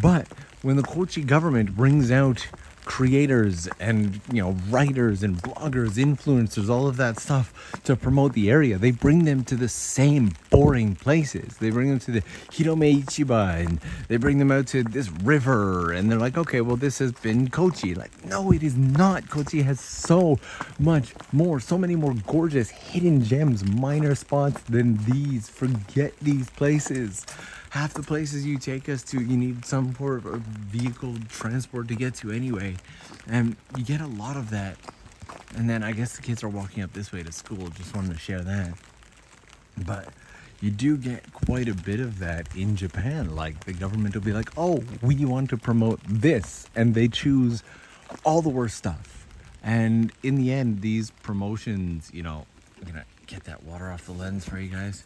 But when the Kochi government brings out creators and writers and bloggers, influencers, all of that stuff to promote the area, they bring them to the same boring places. They bring them to the Hirome Ichiba, and they bring them out to this river, and they're like, okay, well, this has been Kochi. Like, no, it is not. Kochi has so much more, so many more gorgeous hidden gems, minor spots than these. Forget these places. Half the places you take us to, you need some sort of vehicle transport to get to anyway. And you get a lot of that. And then I guess the kids are walking up this way to school. Just wanted to share that. But you do get quite a bit of that in Japan. Like the government will be like, oh, we want to promote this. And they choose all the worst stuff. And in the end, these promotions, I'm going to get that water off the lens for you guys.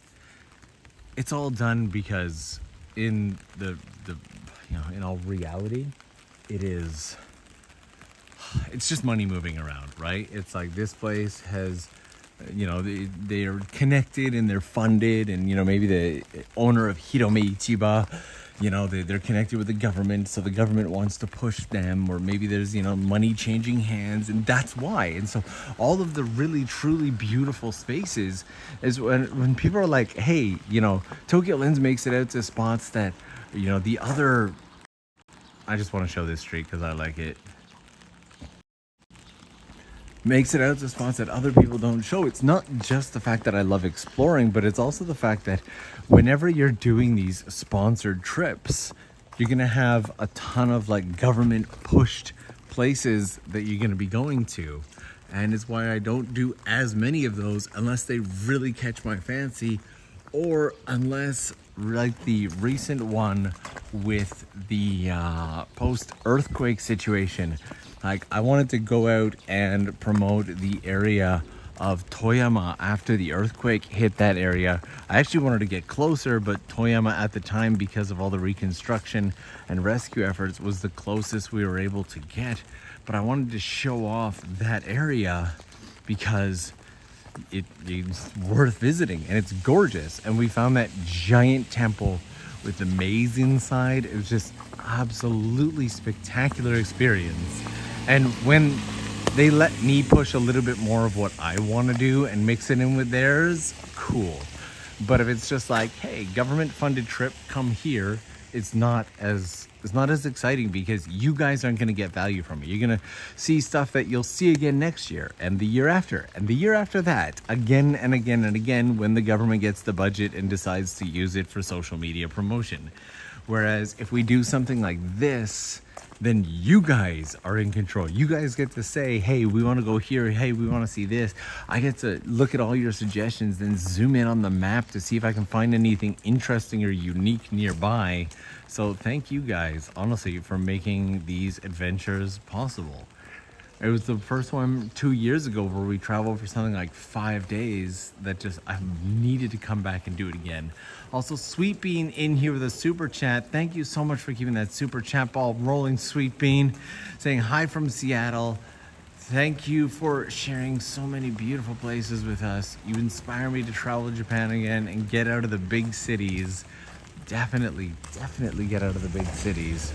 It's all done because in in all reality, it is it's just money moving around, right? It's like this place has, they're connected and they're funded, and maybe the owner of Hirome Ichiba, they're connected with the government, so the government wants to push them, or maybe there's money changing hands, and that's why. And so all of the really truly beautiful spaces is when people are like, hey, Tokyo Lens makes it out to spots that the other, I just want to show this street because I like it, makes it out to spots that other people don't show. It's not just the fact that I love exploring, but it's also the fact that whenever you're doing these sponsored trips, you're gonna have a ton of like government pushed places that you're gonna be going to. And it's why I don't do as many of those unless they really catch my fancy, or unless like the recent one with the post-earthquake situation. Like, I wanted to go out and promote the area of Toyama after the earthquake hit that area. I actually wanted to get closer, but Toyama at the time, because of all the reconstruction and rescue efforts, was the closest we were able to get. But I wanted to show off that area because it's worth visiting and it's gorgeous. And we found that giant temple with the maze inside. It was just absolutely spectacular experience. And when they let me push a little bit more of what I want to do and mix it in with theirs, cool. But if it's just like, hey, government funded trip, come here, it's not as exciting because you guys aren't going to get value from it. You're going to see stuff that you'll see again next year and the year after and the year after that, again and again and again, when the government gets the budget and decides to use it for social media promotion. Whereas if we do something like this, then you guys are in control. You guys get to say, hey, we want to go here. Hey, we want to see this. I get to look at all your suggestions, then zoom in on the map to see if I can find anything interesting or unique nearby. So thank you guys, honestly, for making these adventures possible. It was the first one 2 years ago where we traveled for something like 5 days that just, I needed to come back and do it again. Also, Sweet Bean in here with a super chat. Thank you so much for keeping that super chat ball rolling, Sweet Bean. Saying hi from Seattle. Thank you for sharing so many beautiful places with us. You inspire me to travel to Japan again and get out of the big cities. Definitely get out of the big cities.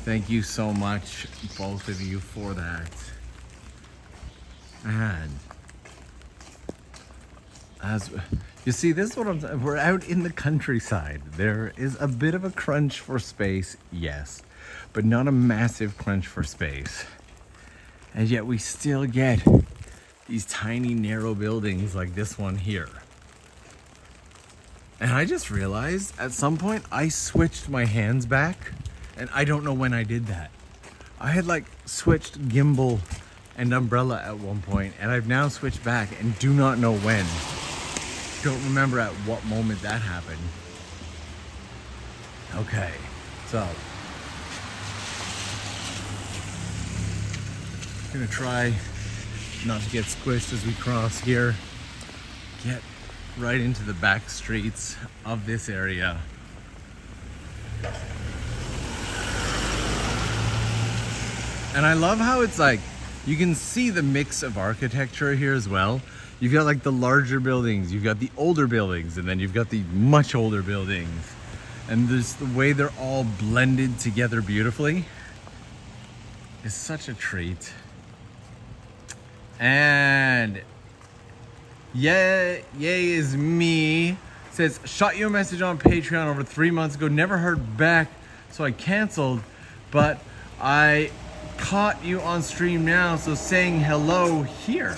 Thank you so much, both of you, for that. And as you see, this is what I'm saying. We're out in the countryside. There is a bit of a crunch for space, yes, but not a massive crunch for space. And yet we still get these tiny, narrow buildings like this one here. And I just realized at some point I switched my hands back. And I don't know when I did that. I had like switched gimbal and umbrella at one point, and I've now switched back and do not know when. Don't remember at what moment that happened. Okay, so gonna try not to get squished as we cross here. Get right into the back streets of this area. And I love how it's like, you can see the mix of architecture here as well. You've got like the larger buildings, you've got the older buildings, and then you've got the much older buildings. And there's the way they're all blended together beautifully. It's such a treat. And yay is me. Says, shot you a message on Patreon over 3 months ago, never heard back, so I canceled, but I caught you on stream now, so saying hello here.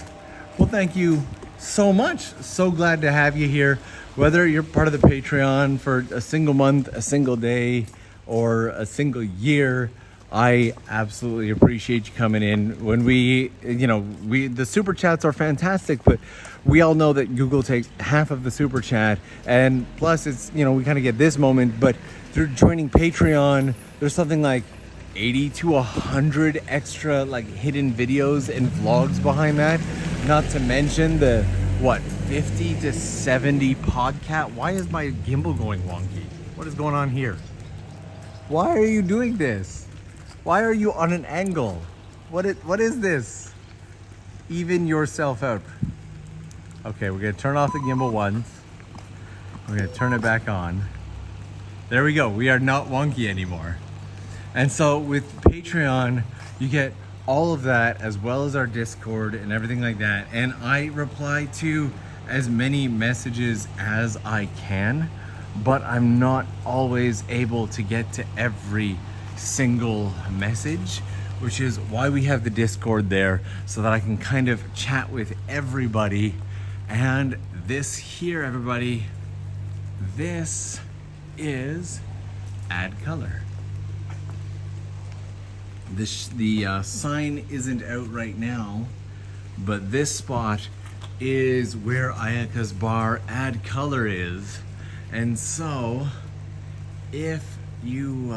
Well, thank you so much. So glad to have you here. Whether you're part of the Patreon for a single month, a single day, or a single year, I absolutely appreciate you coming in. When the super chats are fantastic, but we all know that Google takes half of the super chat, and plus it's, we kind of get this moment, but through joining Patreon, there's something like 80 to 100 extra like hidden videos and vlogs behind that, not to mention the 50 to 70 podcast. Why is my gimbal going wonky? What is going on here? Why are you doing this? Why are you on an angle? What is this? Even yourself out. Okay, we're gonna turn off the gimbal once. We're gonna turn it back on. There we go, we are not wonky anymore. And so with Patreon, you get all of that as well as our Discord and everything like that. And I reply to as many messages as I can, but I'm not always able to get to every single message, which is why we have the Discord there, so that I can kind of chat with everybody. And this here, everybody, this is add color. The sign isn't out right now, but this spot is where Ayaka's bar add color is. And so if you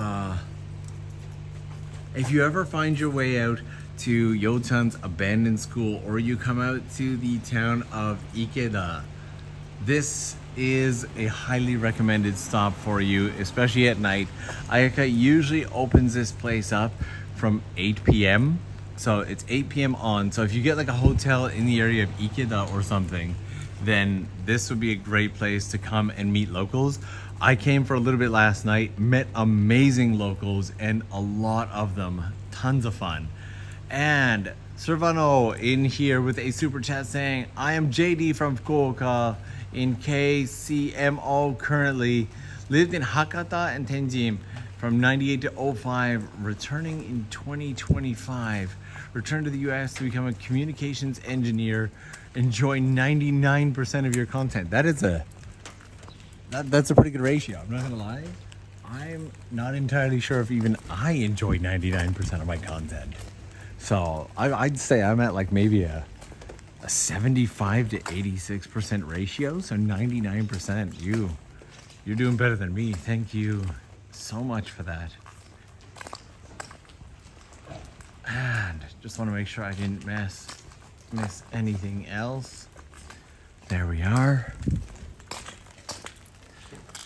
ever find your way out to Yotan's abandoned school, or you come out to the town of Ika Dam, this is a highly recommended stop for you, especially at night. Ayaka usually opens this place up from 8 p.m. So it's 8 p.m. on. So if you get like a hotel in the area of Ika Dam or something, then this would be a great place to come and meet locals. I came for a little bit last night, met amazing locals, and a lot of them, tons of fun. And Servano in here with a super chat saying, I am JD from Fukuoka in KCMO currently, lived in Hakata and Tenjin from 98 to 05, returning in 2025, returned to the US to become a communications engineer, enjoy 99% of your content. That's a pretty good ratio, I'm not gonna lie. I'm not entirely sure if even I enjoy 99% of my content. So I'd say I'm at like maybe a 75 to 86% ratio. So 99%, you're doing better than me. Thank you so much for that. And just want to make sure I didn't miss anything else. There we are.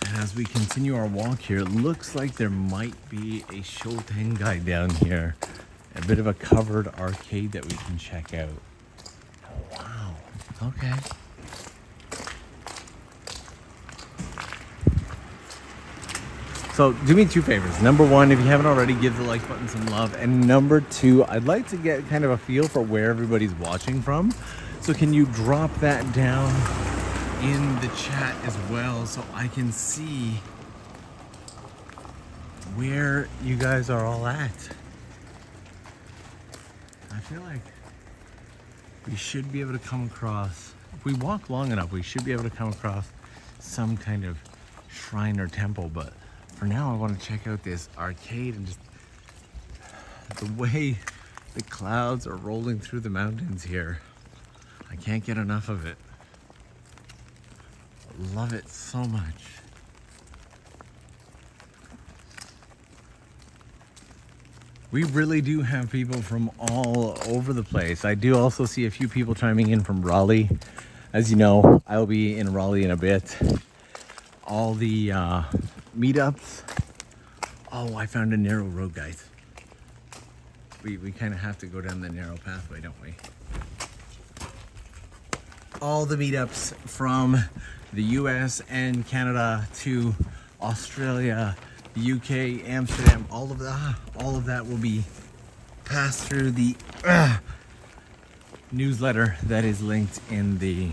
And as we continue our walk here, it looks like there might be a Shotengai down here. A bit of a covered arcade that we can check out. Oh, wow. Okay. So do me two favors. Number one, if you haven't already, give the like button some love. And number two, I'd like to get kind of a feel for where everybody's watching from. So can you drop that down in the chat as well, so I can see where you guys are all at? I feel like we should be able to come across, if we walk long enough, we should be able to come across some kind of shrine or temple. But for now, I want to check out this arcade, and just the way the clouds are rolling through the mountains here. I can't get enough of it. I love it so much. We really do have people from all over the place. I do also see a few people chiming in from Raleigh. As you know, I'll be in Raleigh in a bit. All the meetups. Oh, I found a narrow road, guys. We kind of have to go down the narrow pathway, don't we? All the meetups from the US and Canada to Australia, the UK, Amsterdam, all of that will be passed through the newsletter that is linked in the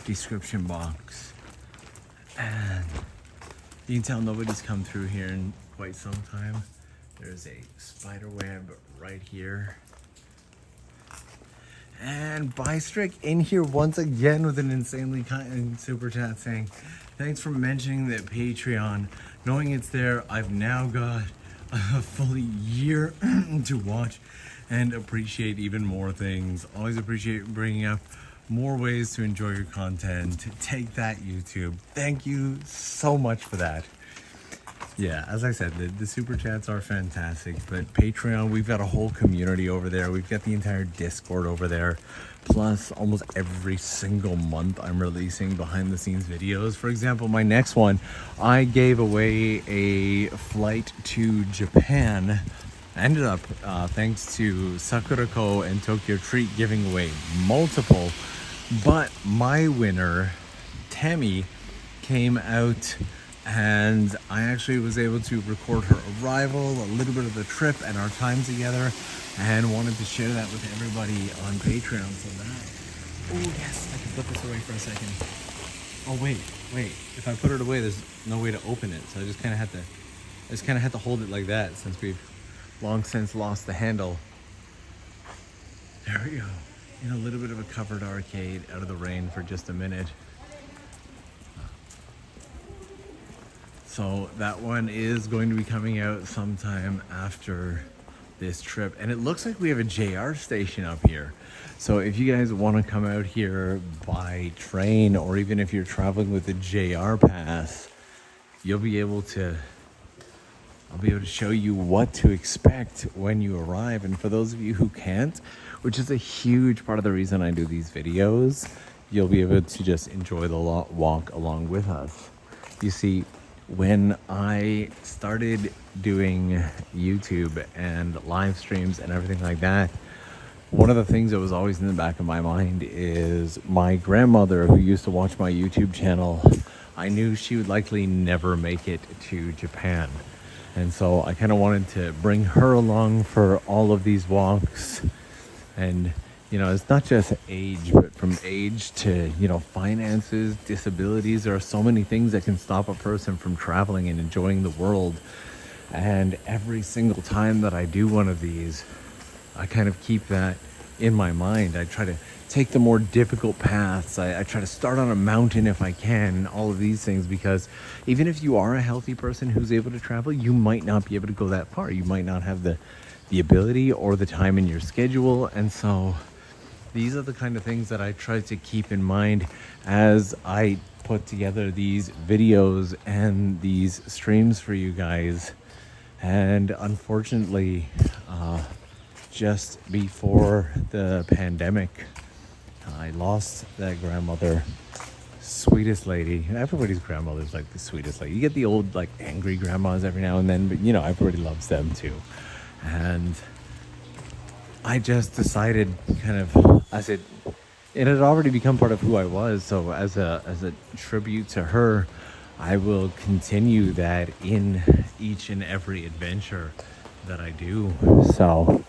description box. And you can tell nobody's come through here in quite some time. There's a spider web right here. And Bystrick in here once again with an insanely kind super chat saying, thanks for mentioning that Patreon. Knowing it's there, I've now got a full year to watch and appreciate even more things. Always appreciate bringing up more ways to enjoy your content. Take that, YouTube. Thank you so much for that. Yeah, as I said, the super chats are fantastic, but Patreon, we've got a whole community over there. We've got the entire Discord over there. Plus, almost every single month, I'm releasing behind the scenes videos. For example, my next one, I gave away a flight to Japan I ended up, thanks to Sakura-ko and Tokyo Treat, giving away multiple, but my winner, Tammy, came out, and I actually was able to record her arrival, a little bit of the trip and our time together, and wanted to share that with everybody on Patreon. So that, oh yes, I can put this away for a second. Oh wait, if I put it away, there's no way to open it, so I just kind of had to hold it like that, since we've long since lost the handle. There we go. In a little bit of a covered arcade, out of the rain for just a minute. So that one is going to be coming out sometime after this trip. And it looks like we have a JR station up here. So if you guys want to come out here by train, or even if you're traveling with the JR pass, I'll be able to show you what to expect when you arrive. And for those of you who can't, which is a huge part of the reason I do these videos, you'll be able to just enjoy the walk along with us. You see, when I started doing YouTube and live streams and everything like that, one of the things that was always in the back of my mind is my grandmother, who used to watch my YouTube channel. I knew she would likely never make it to Japan. And so I kind of wanted to bring her along for all of these walks. And, you know, it's not just age, but from age to, you know, finances, disabilities. There are so many things that can stop a person from traveling and enjoying the world. And every single time that I do one of these, I kind of keep that in my mind. I try to take the more difficult paths. I try to start on a mountain if I can, all of these things, because even if you are a healthy person who's able to travel, you might not be able to go that far. You might not have the ability or the time in your schedule. And so these are the kind of things that I try to keep in mind as I put together these videos and these streams for you guys. And unfortunately, just before the pandemic, I lost that grandmother. Sweetest lady. Everybody's grandmother's like the sweetest lady. You get the old, like, angry grandmas every now and then, but you know, everybody loves them too. And I just decided, kind of, it had already become part of who I was. So as a tribute to her, I will continue that in each and every adventure that I do. So,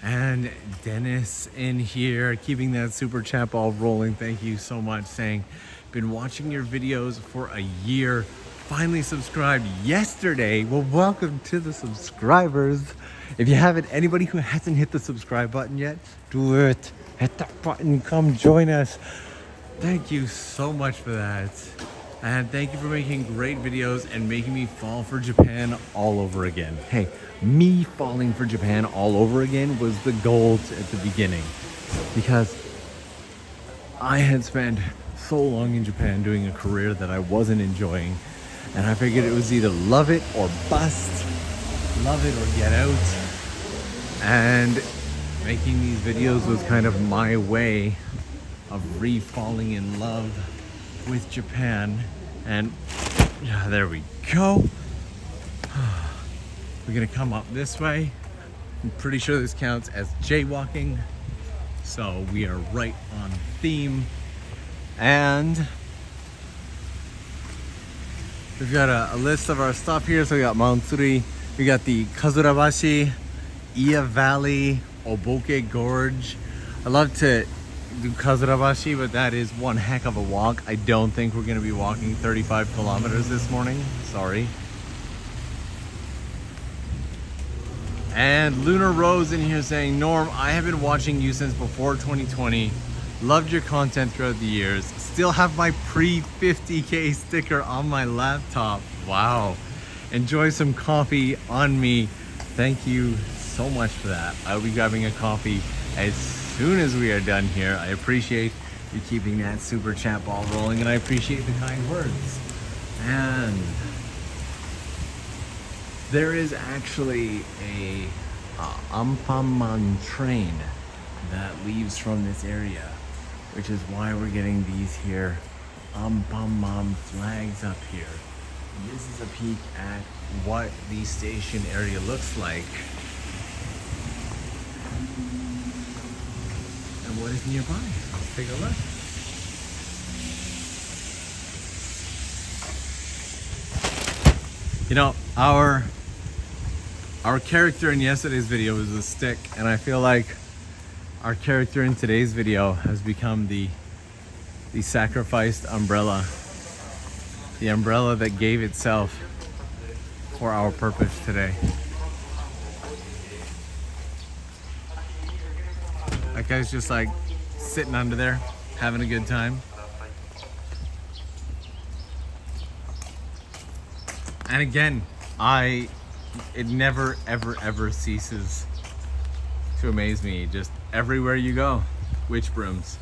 and Dennis in here, keeping that super chat ball rolling. Thank you so much, saying, been watching your videos for a year, finally subscribed yesterday. Well, welcome to the subscribers. If you haven't, anybody who hasn't hit the subscribe button yet, do it. Hit that button, come join us. Thank you so much for that. And thank you for making great videos and making me fall for Japan all over again. Hey, me falling for Japan all over again was the goal at the beginning, because I had spent so long in Japan doing a career that I wasn't enjoying, and I figured it was either love it or bust, love it or get out. And making these videos was kind of my way of re-falling in love with Japan. And yeah, there we go. We're gonna come up this way. I'm pretty sure this counts as jaywalking, so we are right on theme. And we've got a list of our stuff here. So we got Mansuri, we got the Kazurabashi, Iya Valley, Oboke Gorge. I love to do Kazurabashi, but that is one heck of a walk. I don't think we're going to be walking 35 kilometers this morning. Sorry. And Lunar Rose in here saying, Norm, I have been watching you since before 2020. Loved your content throughout the years. Still have my pre-50K sticker on my laptop. Wow. Enjoy some coffee on me. Thank you so much for that. I'll be grabbing a coffee as soon as we are done here. I appreciate you keeping that super chat ball rolling, and I appreciate the kind words. And there is actually a Ampaman train that leaves from this area, which is why we're getting these here Ampaman flags up here. And this is a peek at what the station area looks like And what is nearby? Let's take a look. You know, our character in yesterday's video was a stick, and I feel like our character in today's video has become the sacrificed umbrella. The umbrella that gave itself for our purpose today. That guy's just like sitting under there, having a good time. And again, it never, ever, ever ceases to amaze me. Just everywhere you go, witch brooms.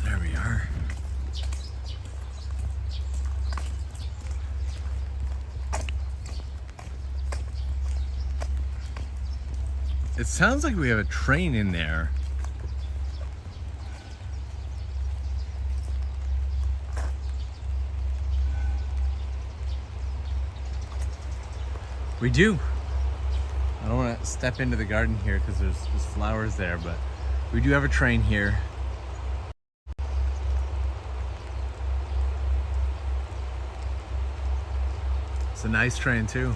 There we are. It sounds like we have a train in there. We do. I don't want to step into the garden here because there's flowers there, but we do have a train here. It's a nice train too.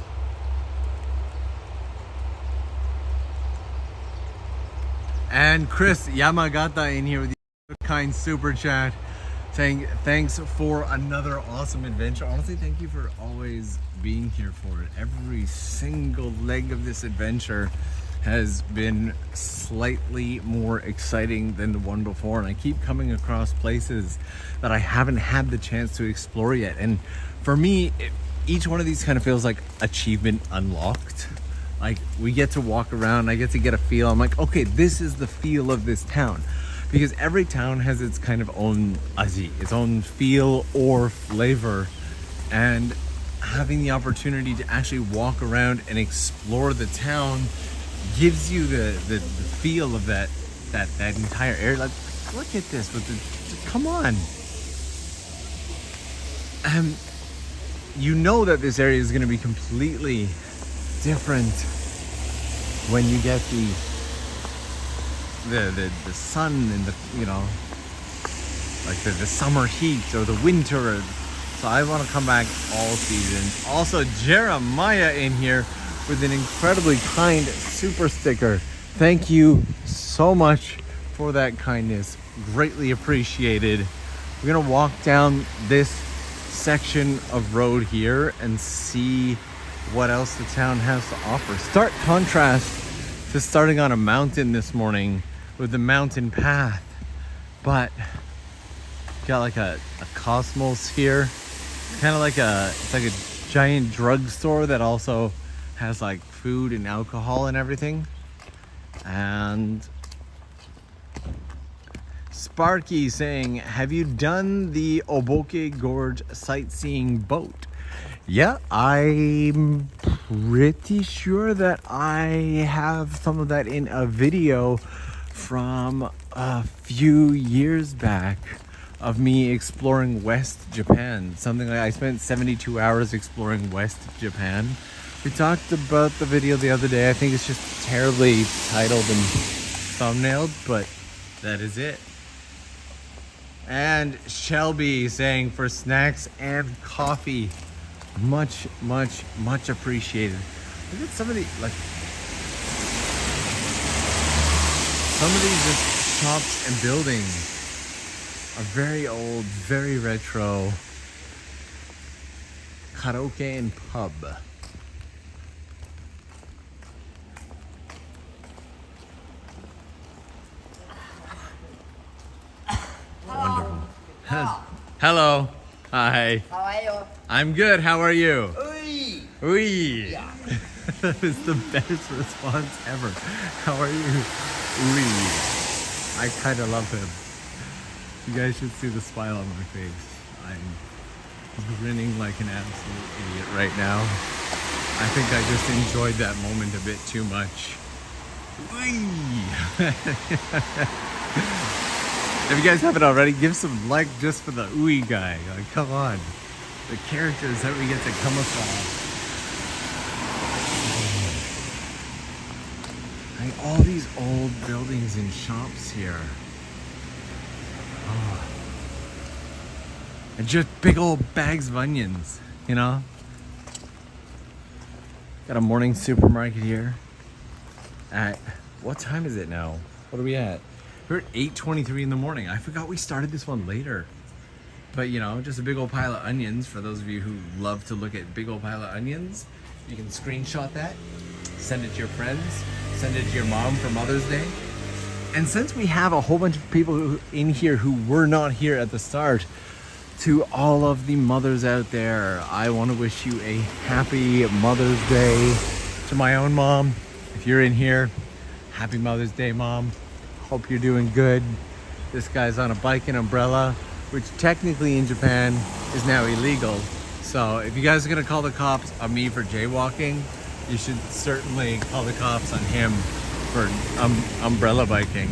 And Chris Yamagata in here with the kind super chat saying thanks for another awesome adventure. Honestly, thank you for always being here for it. Every single leg of this adventure has been slightly more exciting than the one before, and I keep coming across places that I haven't had the chance to explore yet. And for me, each one of these kind of feels like achievement unlocked. Like we get to walk around, I get to get a feel. I'm like, okay, this is the feel of this town. Because every town has its kind of own aji, its own feel or flavor. And having the opportunity to actually walk around and explore the town gives you the feel of that entire area. Like, look at this with the, come on. You know that this area is going to be completely different when you get the sun and the, you know, like the summer heat or the winter. So I want to come back all seasons. Also, Jeremiah in here with an incredibly kind super sticker. Thank you so much for that kindness. Greatly appreciated. We're gonna walk down this section of road here and see what else the town has to offer. Stark contrast to starting on a mountain this morning with the mountain path, but got like a cosmos here. It's kind of like it's like a giant drugstore that also has like food and alcohol and everything. And Sparky saying, have you done the Oboke Gorge sightseeing boat? Yeah, I'm pretty sure that I have some of that in a video from a few years back of me exploring West Japan. Something like I spent 72 hours exploring West Japan. We talked about the video the other day. I think it's just terribly titled and thumbnailed, but that is it. And Shelby saying for snacks and coffee. Much, much, much appreciated. Look at some of the, like, some of these just shops and buildings are very old, very retro. Karaoke and pub. Wonderful. Hello. Hi. How are you? I'm good. How are you? Oi! Ooey. Yeah. That is the best response ever. How are you? Ooey. I kind of love him. You guys should see the smile on my face. I'm grinning like an absolute idiot right now. I think I just enjoyed that moment a bit too much. Ooey. If you guys haven't already, give some like just for the ooey guy. Like, come on. the characters that we get to come across. Like all these old buildings and shops here. Oh. And just big old bags of onions, you know? Got a morning supermarket here. At what time is it now? What are we at? We're at 8:23 in the morning. I forgot we started this one later. But you know, just a big old pile of onions. For those of you who love to look at big old pile of onions, you can screenshot that, send it to your friends, send it to your mom for Mother's Day. And since we have a whole bunch of people in here who were not here at the start, to all of the mothers out there, I want to wish you a happy Mother's Day. To my own mom, if you're in here, happy Mother's Day, Mom. Hope you're doing good. This guy's on a bike and umbrella, which technically in Japan is now illegal. So if you guys are gonna call the cops on me for jaywalking, you should certainly call the cops on him for umbrella biking.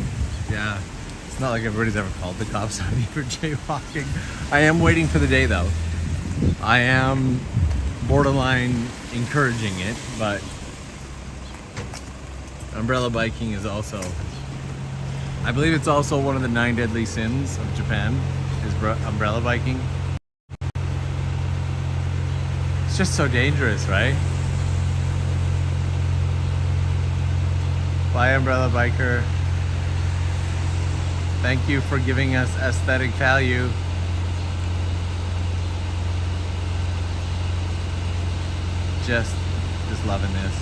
Yeah, it's not like everybody's ever called the cops on me for jaywalking. I am waiting for the day though. I am borderline encouraging it, but umbrella biking is also, I believe it's also one of the 9 deadly sins of Japan, is umbrella biking. It's just so dangerous, right? Bye, umbrella biker. Thank you for giving us aesthetic value. Just loving this.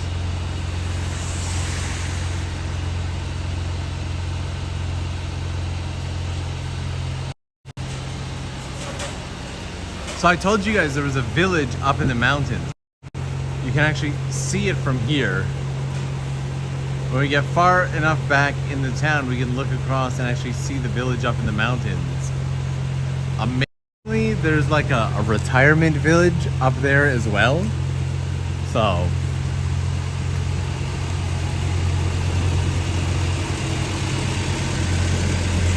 So I told you guys there was a village up in the mountains. You can actually see it from here. When we get far enough back in the town, we can look across and actually see the village up in the mountains. Amazingly, there's like a retirement village up there as well. So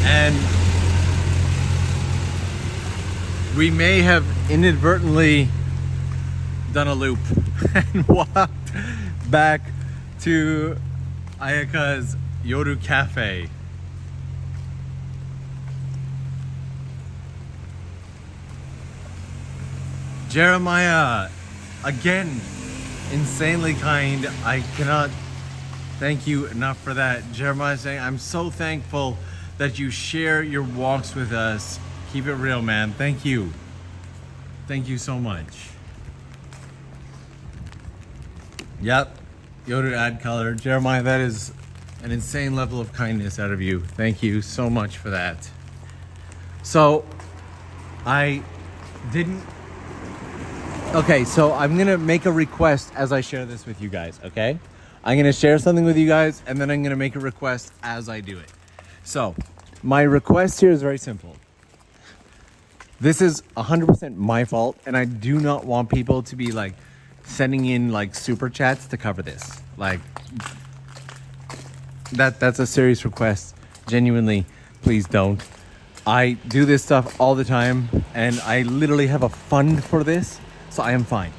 and we may have inadvertently done a loop and walked back to Ayaka's Yoru Cafe. Jeremiah, again, insanely kind. I cannot thank you enough for that. Jeremiah saying, I'm so thankful that you share your walks with us. Keep it real, man. Thank you. Thank you so much. Yep. Yoru add color. Jeremiah, that is an insane level of kindness out of you. Thank you so much for that. So, I didn't... Okay, so I'm going to make a request as I share this with you guys, okay? I'm going to share something with you guys, and then I'm going to make a request as I do it. So, my request here is very simple. This is 100% my fault, and I do not want people to be like sending in like super chats to cover this. Like that's a serious request. Genuinely, please don't. I do this stuff all the time, and I literally have a fund for this, so I am fine.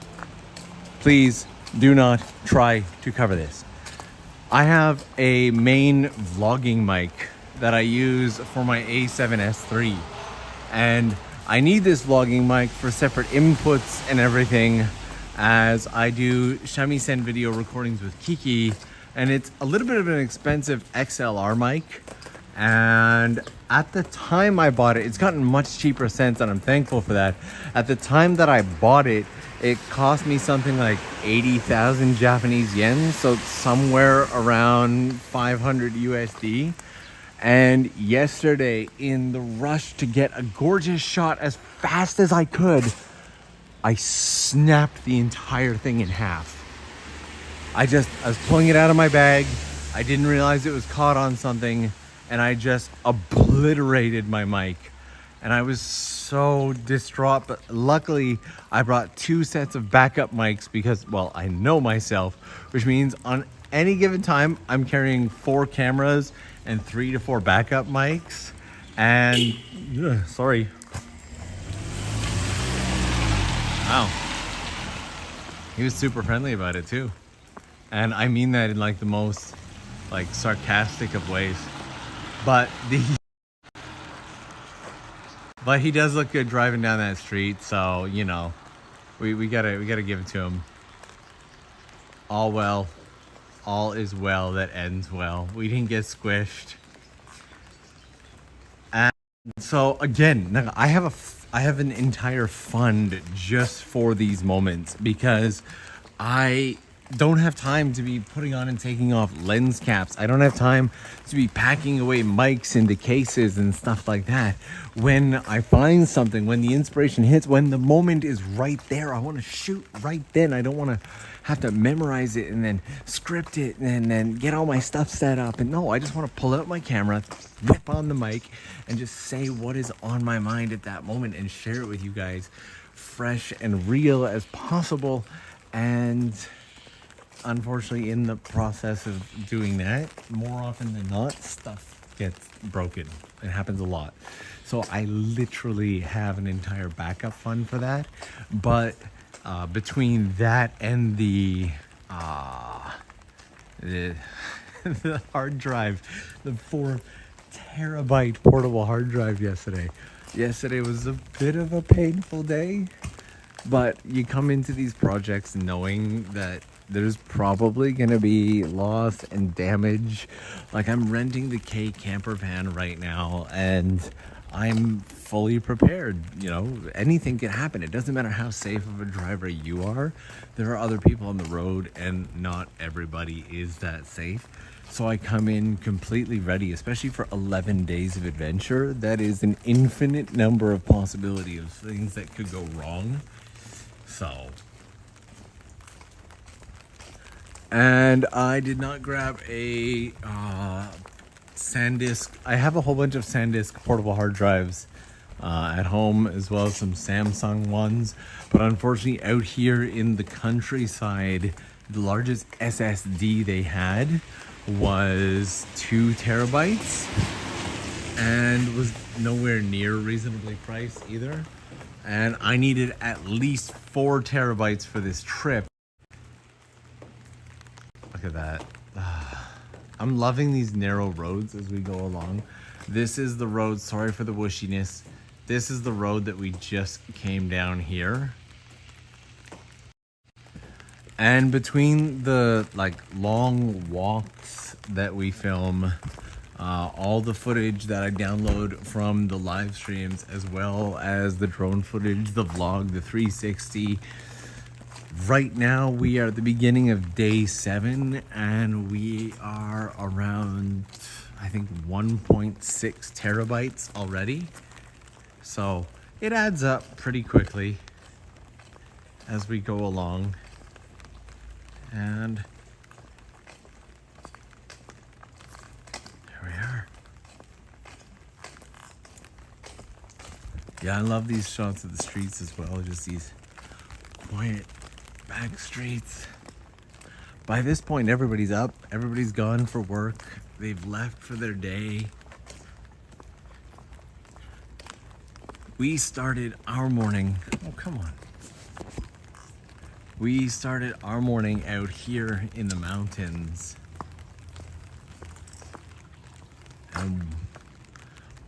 Please do not try to cover this. I have a main vlogging mic that I use for my A7S III, and I need this vlogging mic for separate inputs and everything, as I do shamisen video recordings with Kiki, and it's a little bit of an expensive XLR mic. And at the time I bought it, it's gotten much cheaper since, and I'm thankful for that. At the time that I bought it, it cost me something like 80,000 Japanese yen, so somewhere around 500 USD. And yesterday, in the rush to get a gorgeous shot as fast as I could, I snapped the entire thing in half. I was pulling it out of my bag. I didn't realize it was caught on something, and I just obliterated my mic. And I was so distraught, but luckily I brought 2 sets of backup mics because, well, I know myself, which means on any given time, I'm carrying 4 cameras and 3 to 4 backup mics. And sorry. Wow. He was super friendly about it too. And I mean that in like the most like sarcastic of ways. But but he does look good driving down that street, so you know, we gotta give it to him. All well, all is well that ends well. We didn't get squished. And so again, I have an entire fund just for these moments because I don't have time to be putting on and taking off lens caps. I don't have time to be packing away mics into cases and stuff like that. When I find something, when the inspiration hits, when the moment is right there, I want to shoot right then. I don't want to have to memorize it and then script it and then get all my stuff set up. And no, I just want to pull out my camera, whip on the mic, and just say what is on my mind at that moment and share it with you guys fresh and real as possible. And unfortunately, in the process of doing that, more often than not, stuff gets broken. It happens a lot. So I literally have an entire backup fund for that. But between that and the hard drive, the 4 terabyte portable hard drive yesterday was a bit of a painful day. But you come into these projects knowing that there's probably gonna be loss and damage. Like, I'm renting the K camper van right now and I'm fully prepared. You know, anything can happen. It doesn't matter how safe of a driver you are. There are other people on the road and not everybody is that safe. So I come in completely ready, especially for 11 days of adventure. That is an infinite number of possibility of things that could go wrong. So, and I did not grab a SanDisk. I have a whole bunch of SanDisk portable hard drives at home, as well as some Samsung ones. But unfortunately, out here in the countryside, the largest SSD they had was 2 terabytes and was nowhere near reasonably priced either. And I needed at least 4 terabytes for this trip. Look at that. I'm loving these narrow roads as we go along. This is the road, sorry for the whooshiness. This is the road that we just came down here. And between the like long walks that we film, all the footage that I download from the live streams, as well as the drone footage, the vlog, the 360. Right now we are at the beginning of day 7 and we are around, I think, 1.6 terabytes already. So it adds up pretty quickly as we go along. And here we are. Yeah, I love these shots of the streets as well. Just these quiet back streets. By this point, everybody's up. Everybody's gone for work. They've left for their day. We started our morning. Oh, come on. We started our morning out here in the mountains. And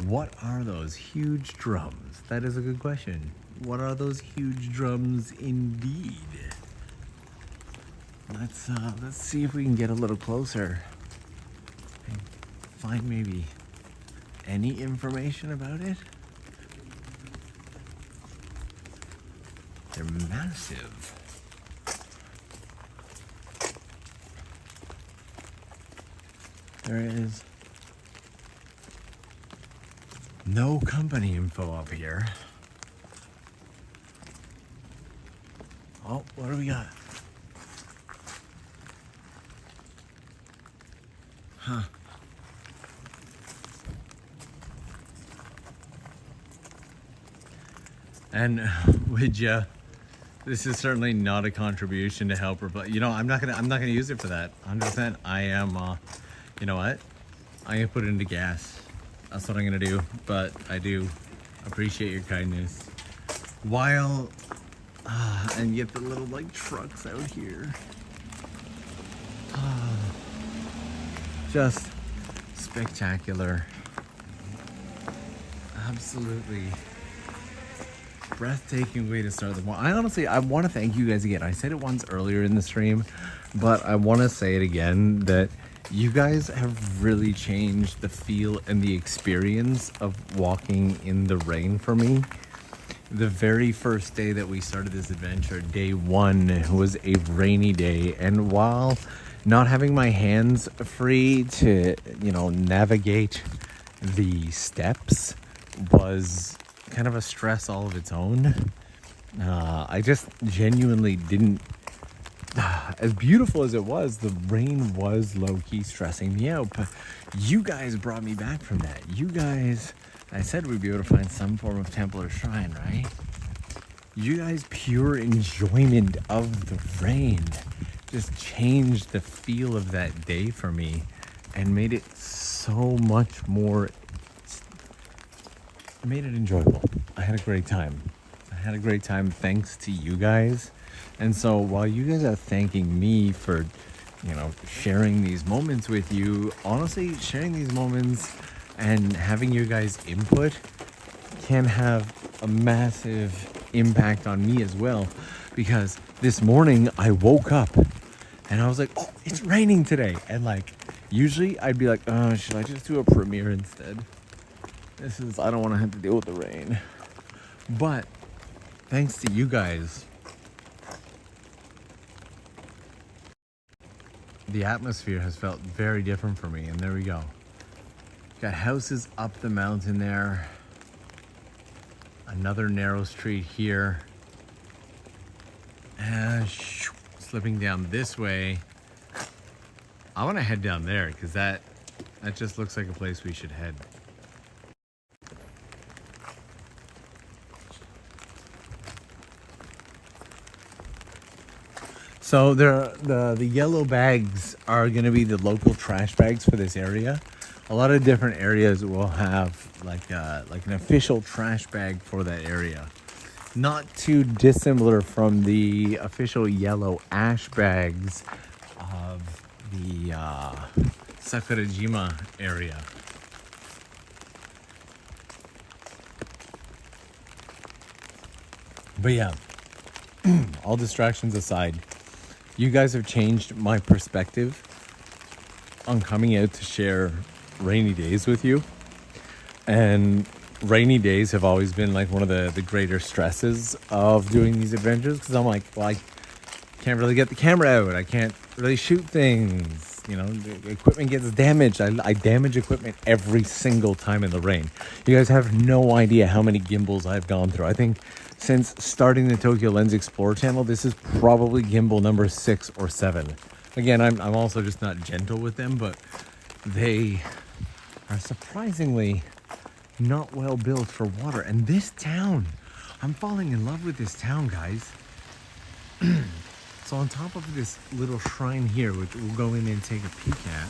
what are those huge drums? That is a good question. What are those huge drums indeed? Let's see if we can get a little closer and find maybe any information about it. They're massive. There is no company info up here. Oh, what do we got? Huh. And would you? This is certainly not a contribution to help her, but you know, I'm not gonna use it for that. 100%. I am. You know what? I'm gonna put it into gas. That's what I'm gonna do. But I do appreciate your kindness. While And get the little like trucks out here. Just spectacular. Absolutely breathtaking way to start the morning. I want to thank you guys again. I said it once earlier in the stream, but I want to say it again that you guys have really changed the feel and the experience of walking in the rain for me. The very first day that we started this adventure, day one, was a rainy day, and while not having my hands free to, navigate the steps was kind of a stress all of its own. I just genuinely didn't, as beautiful as it was, the rain was low-key stressing me out, but you guys brought me back from that. You guys, I said we'd be able to find some form of temple or shrine, right? You guys' pure enjoyment of the rain just changed the feel of that day for me and made it so much more, it made it enjoyable. I had a great time. Thanks to you guys. And so while you guys are thanking me for, sharing these moments with you, honestly, sharing these moments and having your guys' input can have a massive impact on me as well, because this morning I woke up and I was like, oh, it's raining today, and like usually I'd be like, oh, should I just do a premiere instead? I don't want to have to deal with the rain. But thanks to you guys, the atmosphere has felt very different for me, and there we go. Got houses up the mountain there. Another narrow street here. And slipping down this way. I want to head down there because that just looks like a place we should head. So the yellow bags are going to be the local trash bags for this area. A lot of different areas will have like an official trash bag for that area. Not too dissimilar from the official yellow ash bags of the Sakurajima area. But yeah, all distractions aside, you guys have changed my perspective on coming out to share rainy days with you. And rainy days have always been like one of the greater stresses of doing these adventures, because I'm like, well, I can't really get the camera out. I can't really shoot things. The equipment gets damaged. I damage equipment every single time in the rain. You guys have no idea how many gimbals I've gone through. I think since starting the TOKYOLENS Explore channel, this is probably gimbal number 6 or 7. Again, I'm also just not gentle with them, but they are surprisingly not well built for water. And this town, I'm falling in love with this town, guys. So on top of this little shrine here, which we'll go in and take a peek at,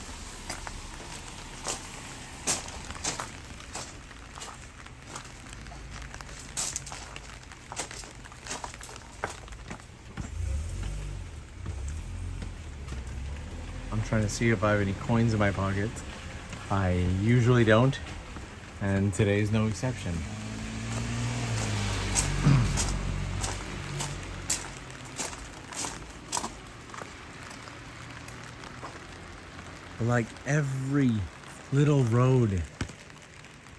I'm trying to see if I have any coins in my pockets. I usually don't, and today is no exception. Like every little road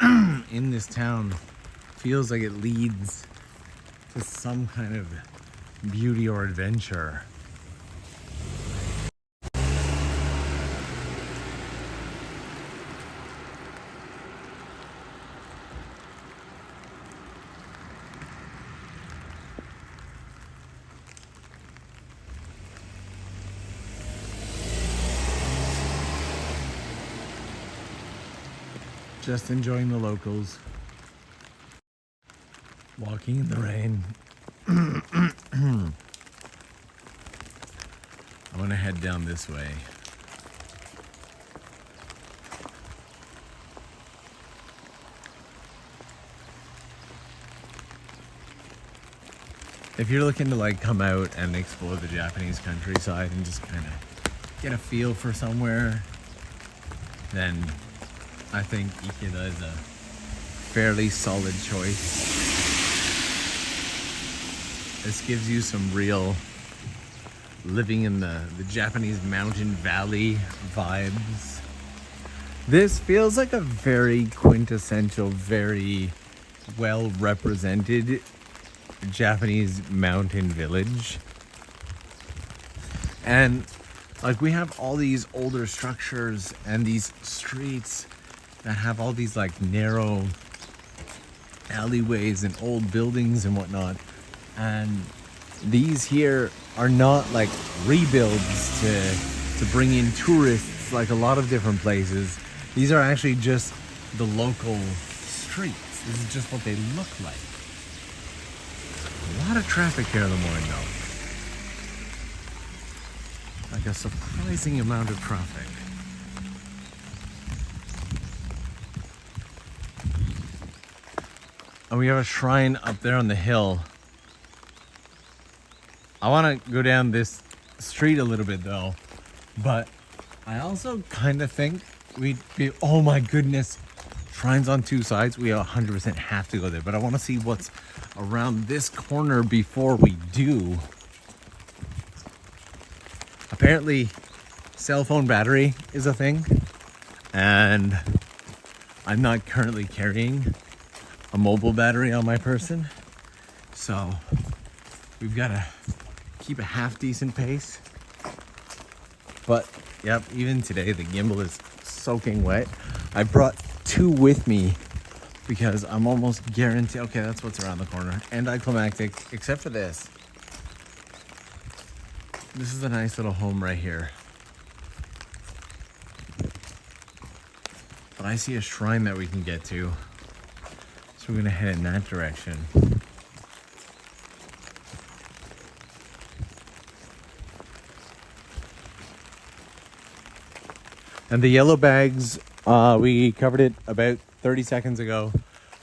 in this town feels like it leads to some kind of beauty or adventure. Just enjoying the locals, walking in the rain. I'm gonna head down this way. if you're looking to like come out and explore the Japanese countryside and just kind of get a feel for somewhere, then I think Ikeda is a fairly solid choice. This gives you some real living in the Japanese mountain valley vibes. This feels like a very quintessential, very well represented Japanese mountain village. And like we have all these older structures and these streets that have all these like narrow alleyways and old buildings and whatnot. And these here are not like rebuilds to bring in tourists like a lot of different places. These are actually just the local streets. This is just what they look like. A lot of traffic here in the morning though. Like a surprising amount of traffic. And we have a shrine up there on the hill. I want to go down this street a little bit though, but I also kind of think we'd be, oh my goodness, shrines on two sides. We 100% have to go there, but I want to see what's around this corner before we do. Apparently, cell phone battery is a thing, and I'm not currently carrying a mobile battery on my person, so we've got to keep a half decent pace. But yep, even today the gimbal is soaking wet. I brought two with me because I'm almost guaranteed, okay, that's what's around the corner. Anticlimactic, except for this. This is a nice little home right here. But I see a shrine that we can get to, so we're gonna head in that direction. And the yellow bags, we covered it about 30 seconds ago,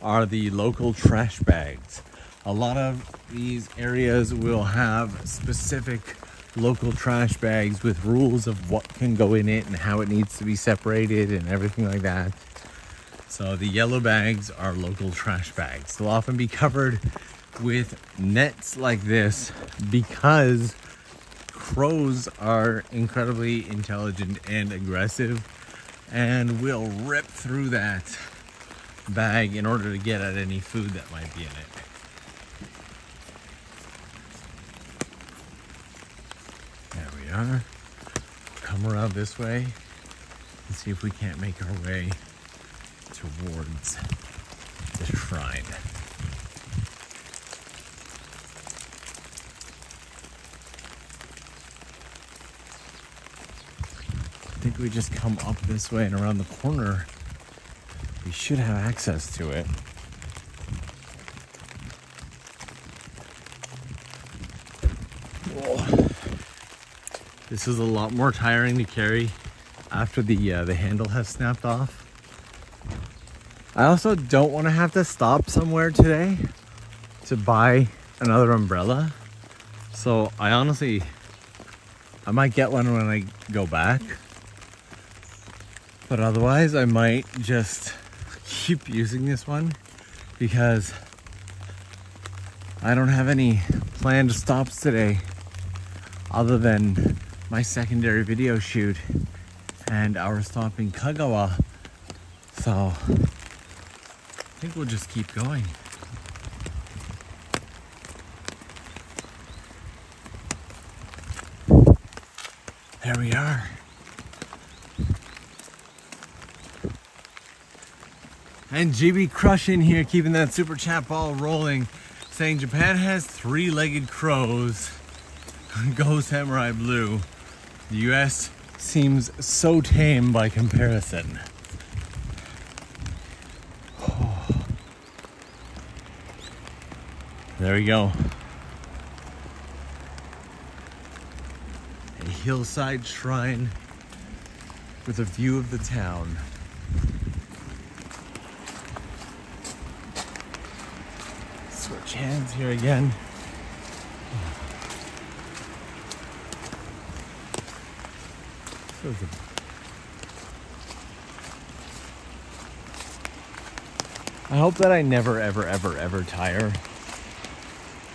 are the local trash bags. A lot of these areas will have specific local trash bags with rules of what can go in it and how it needs to be separated and everything like that. So the yellow bags are local trash bags. They'll often be covered with nets like this because crows are incredibly intelligent and aggressive and will rip through that bag in order to get at any food that might be in it. There we are. Come around this way and see if we can't make our way towards the shrine. I think we just come up this way and around the corner. We should have access to it. Whoa. This is a lot more tiring to carry after the handle has snapped off. I also don't want to have to stop somewhere today to buy another umbrella. So I might get one when I go back. But otherwise, I might just keep using this one because I don't have any planned stops today other than my secondary video shoot and our stop in Kagawa. So I think we'll just keep going. There we are. And GB crushing here, keeping that super chat ball rolling, saying Japan has three-legged crows. Go Samurai Blue. The US seems so tame by comparison. There we go. A hillside shrine with a view of the town. Switch hands here again. I hope that I never, ever, ever, ever tire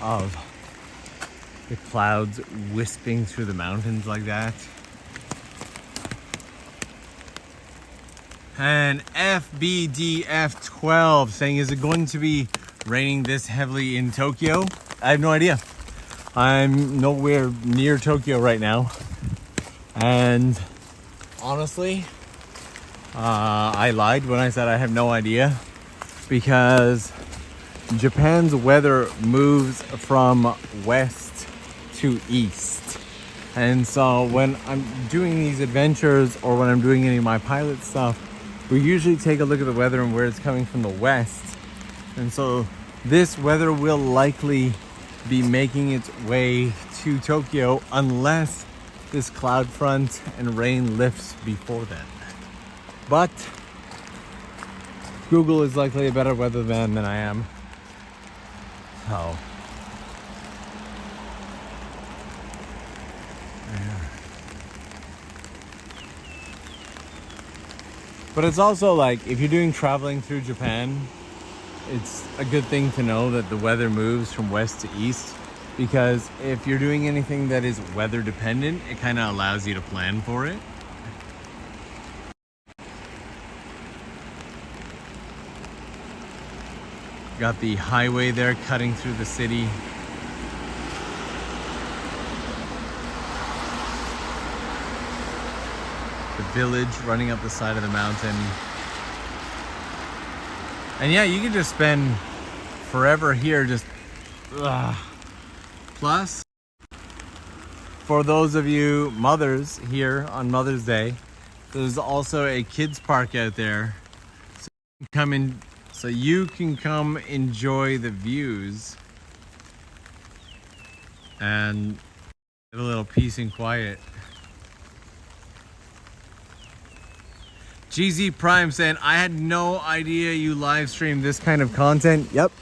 of the clouds wisping through the mountains like that. And FBDF12 saying, is it going to be raining this heavily in Tokyo? I have no idea. I'm nowhere near Tokyo right now. And honestly, I lied when I said I have no idea, because Japan's weather moves from west to east. And so when I'm doing these adventures or when I'm doing any of my pilot stuff, we usually take a look at the weather and where it's coming from the west. And so this weather will likely be making its way to Tokyo unless this cloud front and rain lifts before then. But Google is likely a better weatherman than I am. So yeah. But it's also like, if you're doing traveling through Japan, it's a good thing to know that the weather moves from west to east, because if you're doing anything that is weather dependent, it kind of allows you to plan for it. Got the highway there cutting through the city. The village running up the side of the mountain. And yeah, you can just spend forever here just... Plus, for those of you mothers here on Mother's Day, there's also a kids park out there. So you can come enjoy the views and have a little peace and quiet. GZ Prime saying, I had no idea you live stream this kind of content. Yep.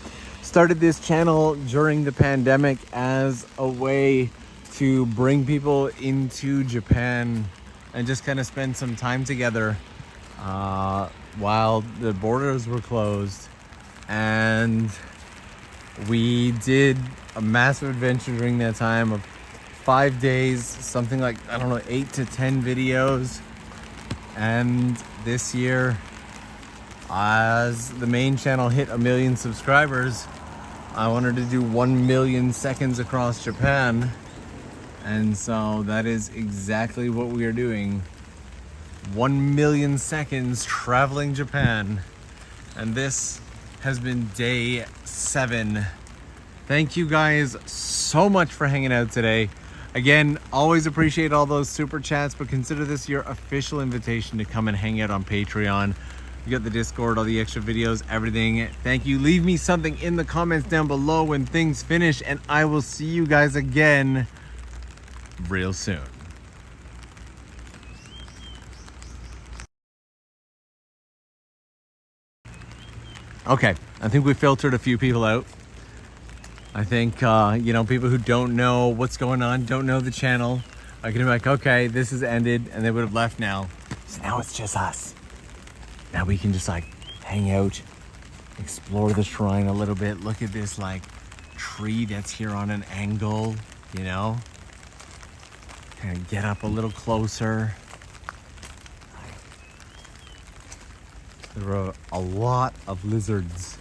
Started this channel during the pandemic as a way to bring people into Japan and just kind of spend some time together while the borders were closed. And we did a massive adventure during that time of 5 days, something like, I don't know, 8 to 10 videos. And this year, as the main channel hit 1 million subscribers, I wanted to do 1 million seconds across Japan. And so that is exactly what we are doing. 1 million seconds traveling Japan. And this has been day 7. Thank you guys so much for hanging out today. Again, always appreciate all those super chats, but consider this your official invitation to come and hang out on Patreon. You got the Discord, all the extra videos, everything. Thank you. Leave me something in the comments down below when things finish, and I will see you guys again real soon. Okay, I think we filtered a few people out. I think, you know, people who don't know what's going on, don't know the channel, are gonna be like, okay, this has ended, and they would have left now. So now it's just us. Now we can just like hang out, explore the shrine a little bit. Look at this like tree that's here on an angle, you know? Kind of get up a little closer. There were a lot of lizards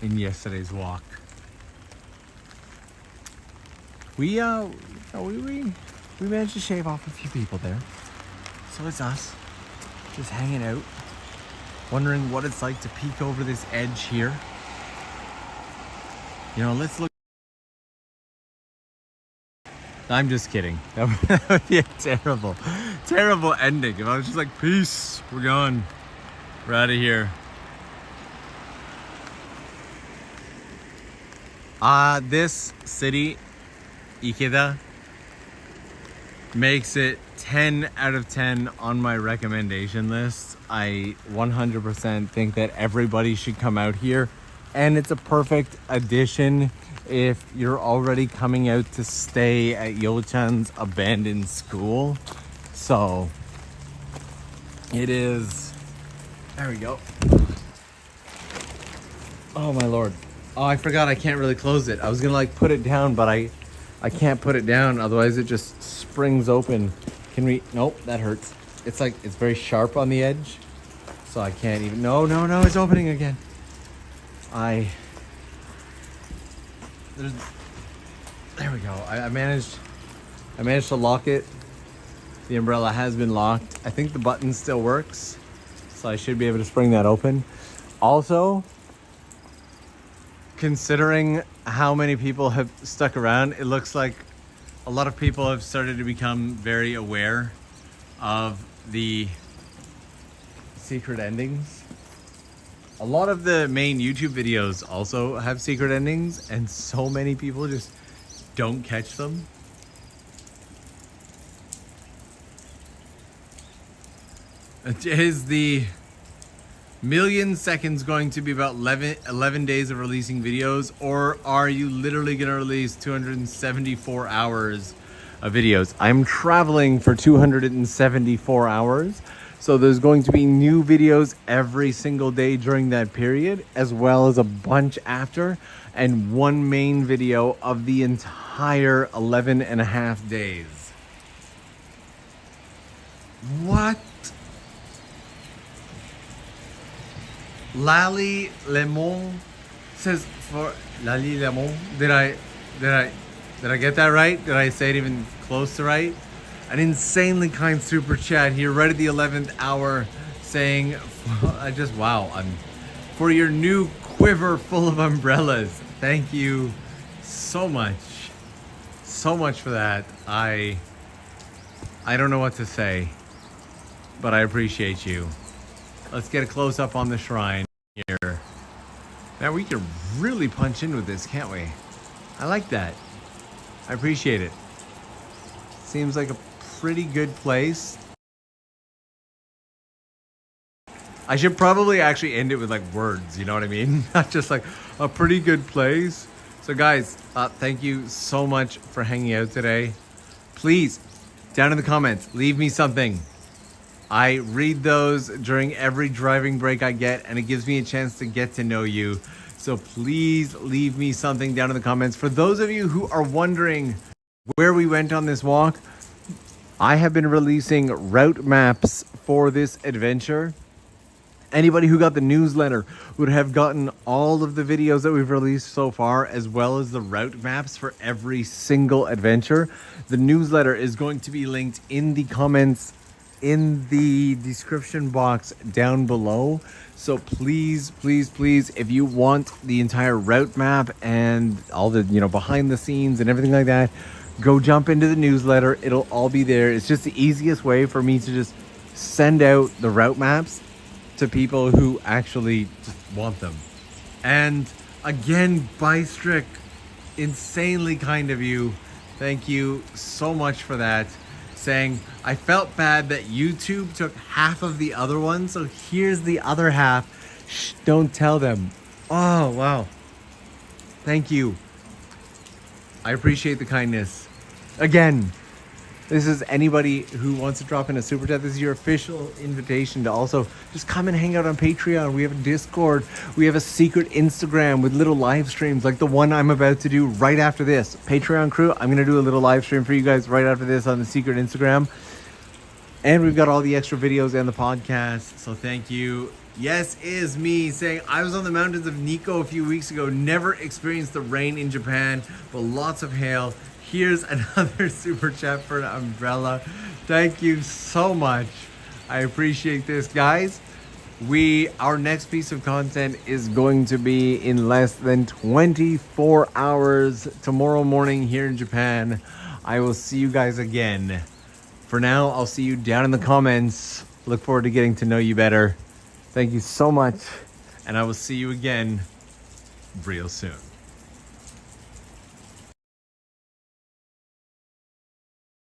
in yesterday's walk. We managed to shave off a few people there. So it's us, just hanging out, wondering what it's like to peek over this edge here. You know, let's look. I'm just kidding. That would be a terrible, terrible ending. If I was just like, peace, we're gone. We're out of here. This city, Ika, makes it 10 out of 10 on my recommendation list. I 100% think that everybody should come out here, and it's a perfect addition if you're already coming out to stay at Yo-chan's abandoned school. So It is. There we go. Oh my lord. Oh, I forgot I can't really close it. I was gonna like put it down, but I can't put it down, otherwise it just springs open. Can we? Nope, that hurts. It's like, it's very sharp on the edge, so I can't even. No, it's opening again. There we go. I managed to lock it. The umbrella has been locked. I think the button still works, so I should be able to spring that open. Also, considering how many people have stuck around, it looks like a lot of people have started to become very aware of the secret endings. A lot of the main YouTube videos also have secret endings, and so many people just don't catch them. Is the million seconds going to be about 11 days of releasing videos, or are you literally going to release 274 hours of videos? I'm traveling for 274 hours, so there's going to be new videos every single day during that period, as well as a bunch after, and one main video of the entire 11 and a half days. What? Lally Lemon says for Lally Lemon. Did I get that right? Did I say it even close to right? An insanely kind super chat here right at the 11th hour saying, wow, for your new quiver full of umbrellas. Thank you so much. So much for that. I don't know what to say, but I appreciate you. Let's get a close up on the shrine here. Now we can really punch in with this, can't we? I like that. I appreciate it. Seems like a pretty good place. I should probably actually end it with like words, you know what I mean? Not just like a pretty good place. So guys, thank you so much for hanging out today. Please, down in the comments, leave me something. I read those during every driving break I get, and it gives me a chance to get to know you. So please leave me something down in the comments. For those of you who are wondering where we went on this walk, I have been releasing route maps for this adventure. Anybody who got the newsletter would have gotten all of the videos that we've released so far, as well as the route maps for every single adventure. The newsletter is going to be linked in the comments in the description box down below. So please, if you want the entire route map and all the, behind the scenes and everything like that, go jump into the newsletter. It'll all be there. It's just the easiest way for me to just send out the route maps to people who actually just want them. And again, Bystrick, insanely kind of you. Thank you so much for that. Saying, I felt bad that YouTube took half of the other one, so here's the other half. Shh, don't tell them. Oh, wow. Thank you. I appreciate the kindness. Again, this is anybody who wants to drop in a super chat. This is your official invitation to also just come and hang out on Patreon. We have a Discord. We have a secret Instagram with little live streams like the one I'm about to do right after this. Patreon crew, I'm going to do a little live stream for you guys right after this on the secret Instagram. And we've got all the extra videos and the podcast. So thank you. Yes, is me saying, I was on the mountains of Nikko a few weeks ago. Never experienced the rain in Japan, but lots of hail. Here's another super chat for an umbrella. Thank you so much. I appreciate this, guys. Our next piece of content is going to be in less than 24 hours tomorrow morning here in Japan. I will see you guys again. For now, I'll see you down in the comments. Look forward to getting to know you better. Thank you so much, and I will see you again real soon.